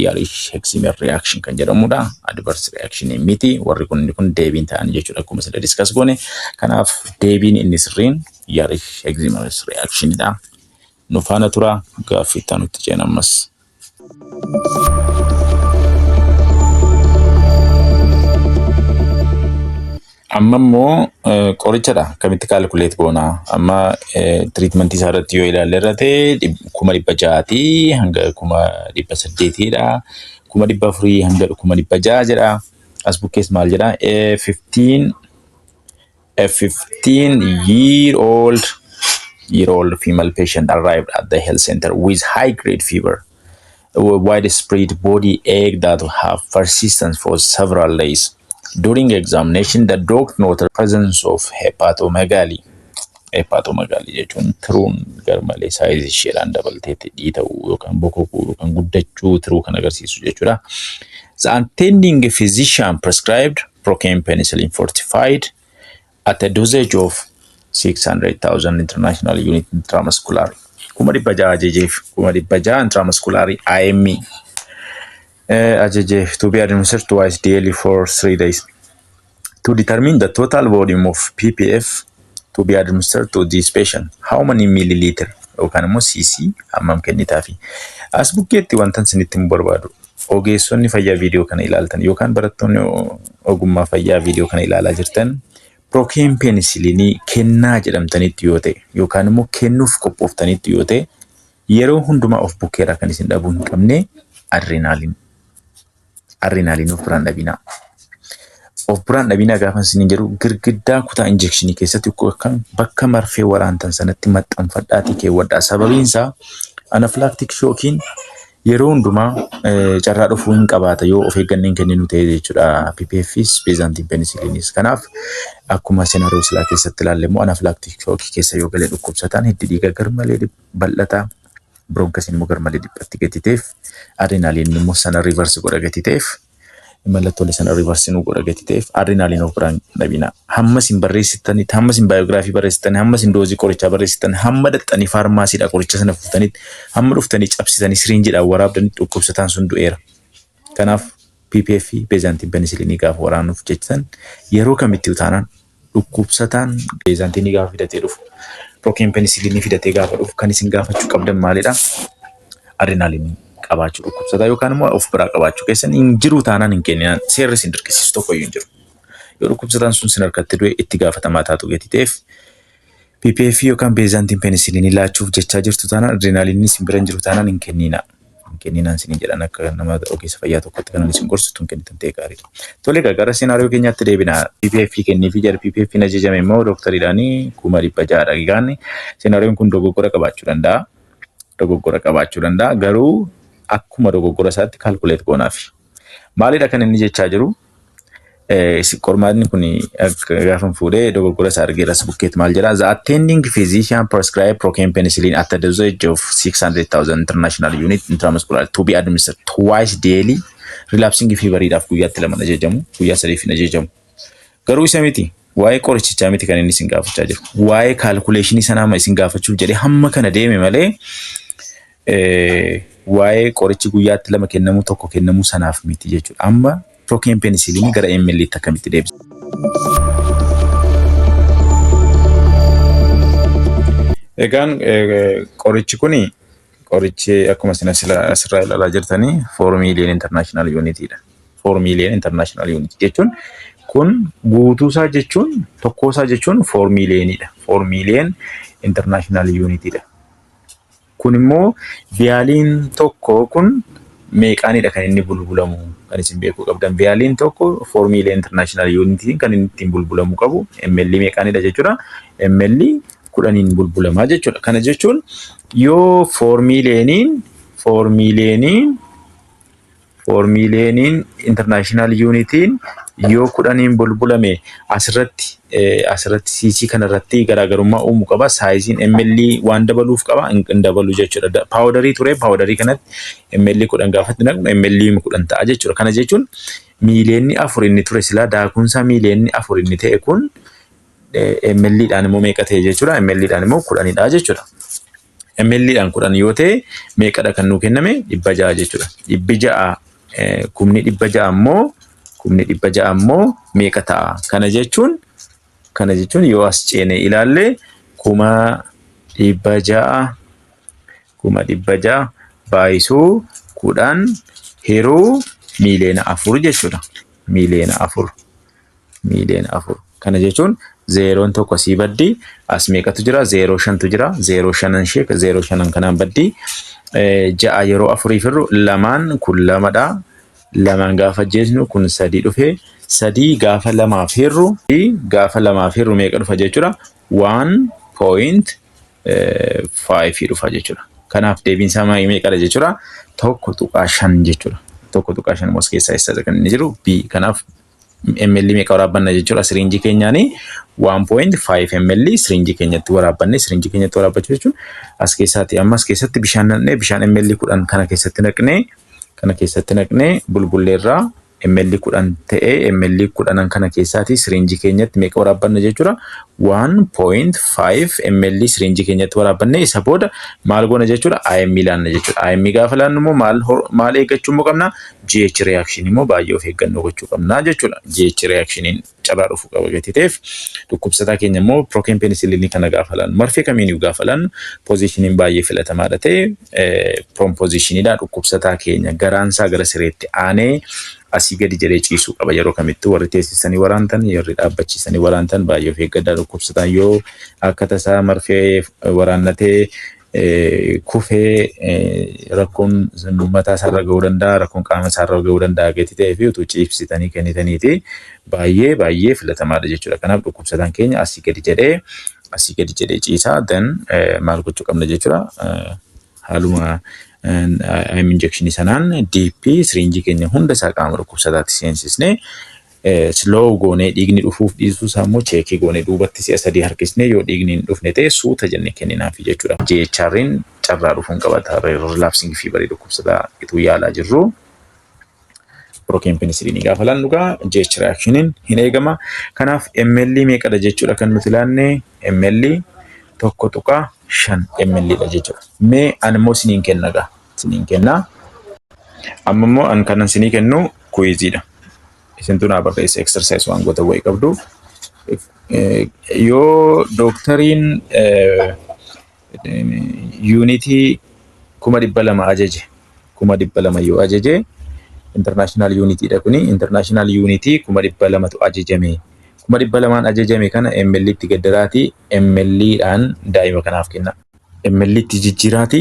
Yarish eczema reaction kan jedhamudha. Adverse reaction miti. Warri kun deebiin ta'an jechuudha akkuma sida discuss goone. Kanaaf deebiin inni sirriin Yarish eczema reaction dha. Nu faana tura gaaffii itti nutti ceena ammas. Amma immoo qorichadha kamitti calculate goona. Amma treatment isaa irratti yoo ilaalle irratti 600 hanga 800 dha. 400 hanga 600 jedha. As bukkees maal jedha? A 15-year-old female patient arrived at the health center with high-grade fever, widespread body ache that have persisted for several days. During examination, the doctor noted the presence of hepatomegaly. Hepatomegaly jechuun tiruun garmalee size isheedhaan dabaltee dhiita'uu yookaan bokokuu yookaan guddachuu tiruu kan agarsiisu jechuudha. The attending physician prescribed procaine penicillin fortified at a dosage of 600,000 international unit intramuscular. 600,000 intramuscular IME. To be administered twice daily for 3 days. To determine the total volume of PPF to be administered to this patient, how many milliliter yookaan immoo cc hammam kennitaafi. As bukkeetti wantan isinitti barbaadu ogeessonni fayyaa viidiyoo kana ilaaltan yookaan barattoonni ogummaa fayyaa viidiyoo kana ilaalaa jirtan procaine penicillinii kennaa jedhamtanitti yoo ta'e yookaan immoo kennuuf qophooftanitti yoo ta'e yeroo hundumaa of bukkeeraa kan isin dhabuu hin qabne adrenalin of biraan dhabinaa. Of biraan dhabinaa gaafa isin jedhu girgiddaa kutaa injekshinii keessatti bakka marfee waraantan sanatti maxxanfadhaatii keewwadhaa. Sababiin isaa anaphylactic shockiin yeroo hundumaa carraa dhufuu hin qabaata yoo of eegganneen kenninu ta'e jechuudha. PPFs Byzantine penicillinis. Kanaaf akkuma seenaarii silaa keessatti ilaalle immoo anaphylactic shock keessa yoo galee dhukkubsataan hiddi dhiiga garmalee bal'ataa. Bronchus immoo garmalee dhiphatti gatiteef adrenalin immoo sana reverse godha gatiteef mallattoolee sana reverse nu godha gatiteef adrenalin of biraan dhabinaa. Hamma isin barreessitanii hamma isin biography barreessitanii hamma isin doozii qorichaa barreessitanii hamma dhaxxanii faarmaasiidha qoricha sana fuutanitti hamma dhuftanii cabsitanii sirinjiidhaan waraabdanii dhukkubsataan sun du'eera. Kanaaf PPF Byzantine penicillin gaafa waraanuuf jechan yeroo kamitti utaanaan dhukkubsataan Byzantine gaafa fidatee dhufu. protein penicillin fidatee gaafa dhufu kan isin gaafachuu qabdan maalidha? Adrenaline qabaachuu dhukkubsataa yookaan immoo of biraa qabaachuu keessan hin jiru taanaan hin kenninaan seerri isin dirqisiisu tokko iyyuu hin jiru. Yoo dhukkubsataan sun sin harkatti du'e itti gaafatamaa taatu gati ta'eef PPF yookaan beezantiin penicillin laachuuf jechaa jirtu taanaan adrenaline sin bira hin jiru taanaan hin kenninaa. Kenninaan sin jedhan akka nama ogeessa fayyaa tokkotti kan isin gorsitu hin kennitan ta'e gaariidha. Tole gara senaariyoo keenyaatti deebina. PPF kenniifi jara PPF ajajame immoo doktariidhaanii 600 gaanne senaariyoon kun dogoggora qabaachuu danda'a. Dogoggora qabaachuu danda'a garuu akkuma dogoggora isaatti kaalkuleet goonaaf. Maalidha kan inni jechaa jiru? Qormaatni kun gaafa fuudhee dogoggora isaa argeeras bukkeet maal jedha? The attending physician prescribed protein penicillin at a dosage of 600,000 international unit intramuscular to be administered twice daily. Relapsing feveriidhaaf guyyaatti 2 ajajamu, guyyaa 3 hin ajajamu. Garuu isa miti. Waa'ee qorichichaa miti kan inni isin gaafachaa jiru. Waa'ee kaalkuleeshinii sanaa isin gaafachuuf jedhee hamma kana deeme malee waa'ee qorichi guyyaatti 2 kennamu tokko kennamu sanaaf miti jechuudha. Amma protein penicillin gara ml akkamitti deebisa? Egaan qorichi kuni qorichi akkuma isin asirraa ilaalaa jirtanii 4 million international unit dha. 4 million international unit jechuun kun guutuu isaa jechuun tokko isaa jechuun 4 million dha. 4 million international unit dha. Kun immoo viyaaliin tokko kun meeqaanidha kan inni bulbulamu kan isin beekuu qabdan. Viyaaliin tokko 4 million international unit kan inni ittiin bulbulamu qabu ml meeqaanidha jechuudha. ml 10 bulbulamaa jechuudha. Kana jechuun yoo 4 million international unitiin yoo 10 bulbulame asirratti cc kanarratti garaagarummaa uumuu qaba. Saayiziin ml waan dabaluuf qaba hin dabalu jechuudha. Paawudarii ture paawudarii kanatti ml 10 gaafatti naqnu ml 10 ta'a jechuudha. Kana jechuun miiliyoonni 4 inni ture silaa daakunsa miiliyoonni 4 inni ta'e kun ml dhaan immoo meeqa ta'e jechuudha. ml dhaan immoo 10 dha jechuudha. ml dhaan 10 yoo ta'e meeqadha kan nuu kenname 600 jechuudha. 600 kumni 600 ammoo meeqa ta'a? Kana jechuun yoo as ceene ilaalle 600 baay'isuu 10 hiruu miiliyoona 4 jechuudha. Miiliyoona 4. Kana jechuun zeeroon tokko asii baddi as meeqatu jira? 05tu jira. 05 ishee 05 kanaan baddi 6 yeroo 4 firru 2 kun 2 dha. 2 gaafa jeesnu kun 3 dhufe 3 gaafa 2 firru meeqa dhufa jechuudha? 1.5 dhufa jechuudha. Kanaaf deebiin isaa meeqadha jechuudha? 1.5 jechuudha. 1.5 mos keessaa isa kan inni jiru B. Kanaaf ml meeqa waraabbanna jechuudha? Sirinjii keenyaanii 1.5 ml sirinjii keenyatti waraabbanne. Sirinjii keenyatti waraabbachuu jechuun as keessaatti amma as keessatti bishaan naqnee bishaan ml 10 kana keessatti naqnee bulbulleerraa ml 10 ta'ee ml 10 kana keessaatti sirinjii keenyatti meeqa waraabbanna jechuudha? 1.5 ml sirinjii keenyatti waraabbanne. Isa booda maal goona jechuudha? IM laanna jechuudha. IM gaafa laannu immoo maal eeggachuu immoo qabna? GH reaction immoo baay'ee of eeggannoo gochuu qabna jechuudha. GH reactioniin cabaa dhufuu qaba gatii ta'eef dhukkubsataa keenya immoo protein penicillin kana gaafa laannu marfee kamiinuu gaafa laannu pozishiniin baay'ee filatamaadha ta'e prom pozishiniidha. Dhukkubsataa keenya garaansaa gara sireetti aanee asii gadi jedhee ciisuu qaba yeroo kamittuu. Warri teessisanii waraantan warri dhaabbachiisanii waraantan baay'ee of eeggadhaa. Dhukkubsataan yoo akka tasaa marfee waraannatee kufee rakkoon mataa isaarra ga'uu danda'a, rakkoon qaama isaarra ga'uu danda'a gatii ta'ee fi utuu ciibsitanii kennitaniiti baay'ee filatamaadha jechuudha. Kanaaf dhukkubsataan keenya asii gadi jedhee ciisaa dan maal gochuu qabna jechuudha. Haaluma IM injection sanaan DP sirinjii keenya hunda isaa qaama dhukkubsataatti seensisnee slow goonee dhiigni dhufuuf dhiisuu isaa immoo cheekii goonee duubatti si'a 3 harkisnee yoo dhiigni hin dhufne ta'e suuta jennee kenninaafi jechuudha. JHR'n carraa dhufuun qabata. Relapsing fever dhukkubsataa ituu yaalaa jirru protein penicillin gaafa laannu GH reactioniin hin eegama. Kanaaf ml meeqadha jechuudha kan nuti laanne? ml 1.5 ml dha jechuudha. Mee an immoo siniin kenna. Amma immoo an kanan sinii kennu kuiziidha. Isin tun barreessa exercise waan goota wayii qabdu yoo doktariin yuunitii 200 ajaje 200 yoo ajaje international unity dha kuni international unity 200 tu ajajame 200 ajajame kana ML itti gaddaraati ML dhaan daa'ima kanaaf kenna ML itti jijjiraati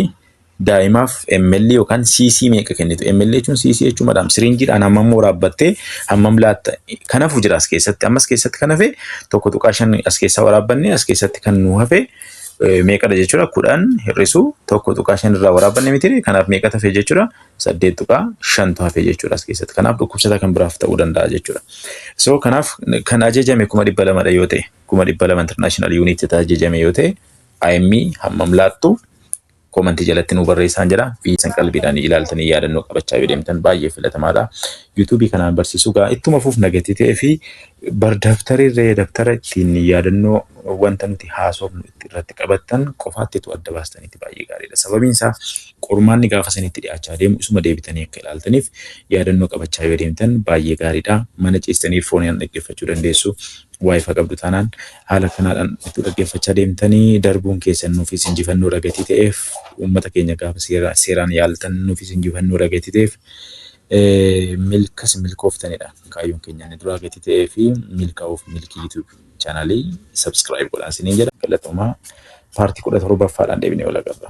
daa'imaaf ML yookaan CC meeqa kennitu ML jechuun CC jechuun madam sirinjiidhaan hammam waraabbattee hammam laatta kanaafuu jira as keessatti ammas keessatti kan hafe tokko tuqaa 5 as keessaa waraabbanne as keessatti kan nu hafe meeqadha jechuudha 10 hir'isu tokko tuqaa 5 irraa waraabbanne miti kanaaf meeqa hafe jechuudha 8 tuqaa 5 hafe jechuudha as keessatti kanaaf dhukkubsata kan biraaf ta'uu danda'a jechuudha so kanaaf kan ajajame 200 dha yoo ta'e 200 international unit ajajame yoo ta'e IME hammam laattu komantii jalatti nu barreessaan jira fiisan qalbiidhaan ilaaltanii yaadannoo qabachaa yoo deemtan baay'ee filatamaadha YouTube kanaan barsiisuu gaa ittuma fuuf nagati ta'ee fi bardaftarirree daftara ittiin yaadannoo wanta nuti haasofnu irratti qabattan qofaatti tu adda baastanitti baay'ee gaariidha sababiin isaa qormaanni gaafa sanitti dhiyaachaa deemu isuma deebitanii akka ilaaltaniif yaadannoo qabachaa yoo deemtan baay'ee gaariidha mana ciistanii fooniin dhaggeeffachuu dandeessu Wi-Fi qabdu taanaan haala kanaadhaan itti dhaggeeffachaa deemtanii darbuun keessan nuufis injifannoo ragatii ta'eef uummata keenya gaafa seeraan yaaltan nuufis injifannoo ragatii ta'eef milkas milkooftanidha kaayyoon keenya ni dura ragatii ta'ee fi milkaa'uuf milkii YouTube chaanalii subscribe godhaa isiniin jedha galatooma paartii 17ffaadhaan deebinee wal agarra.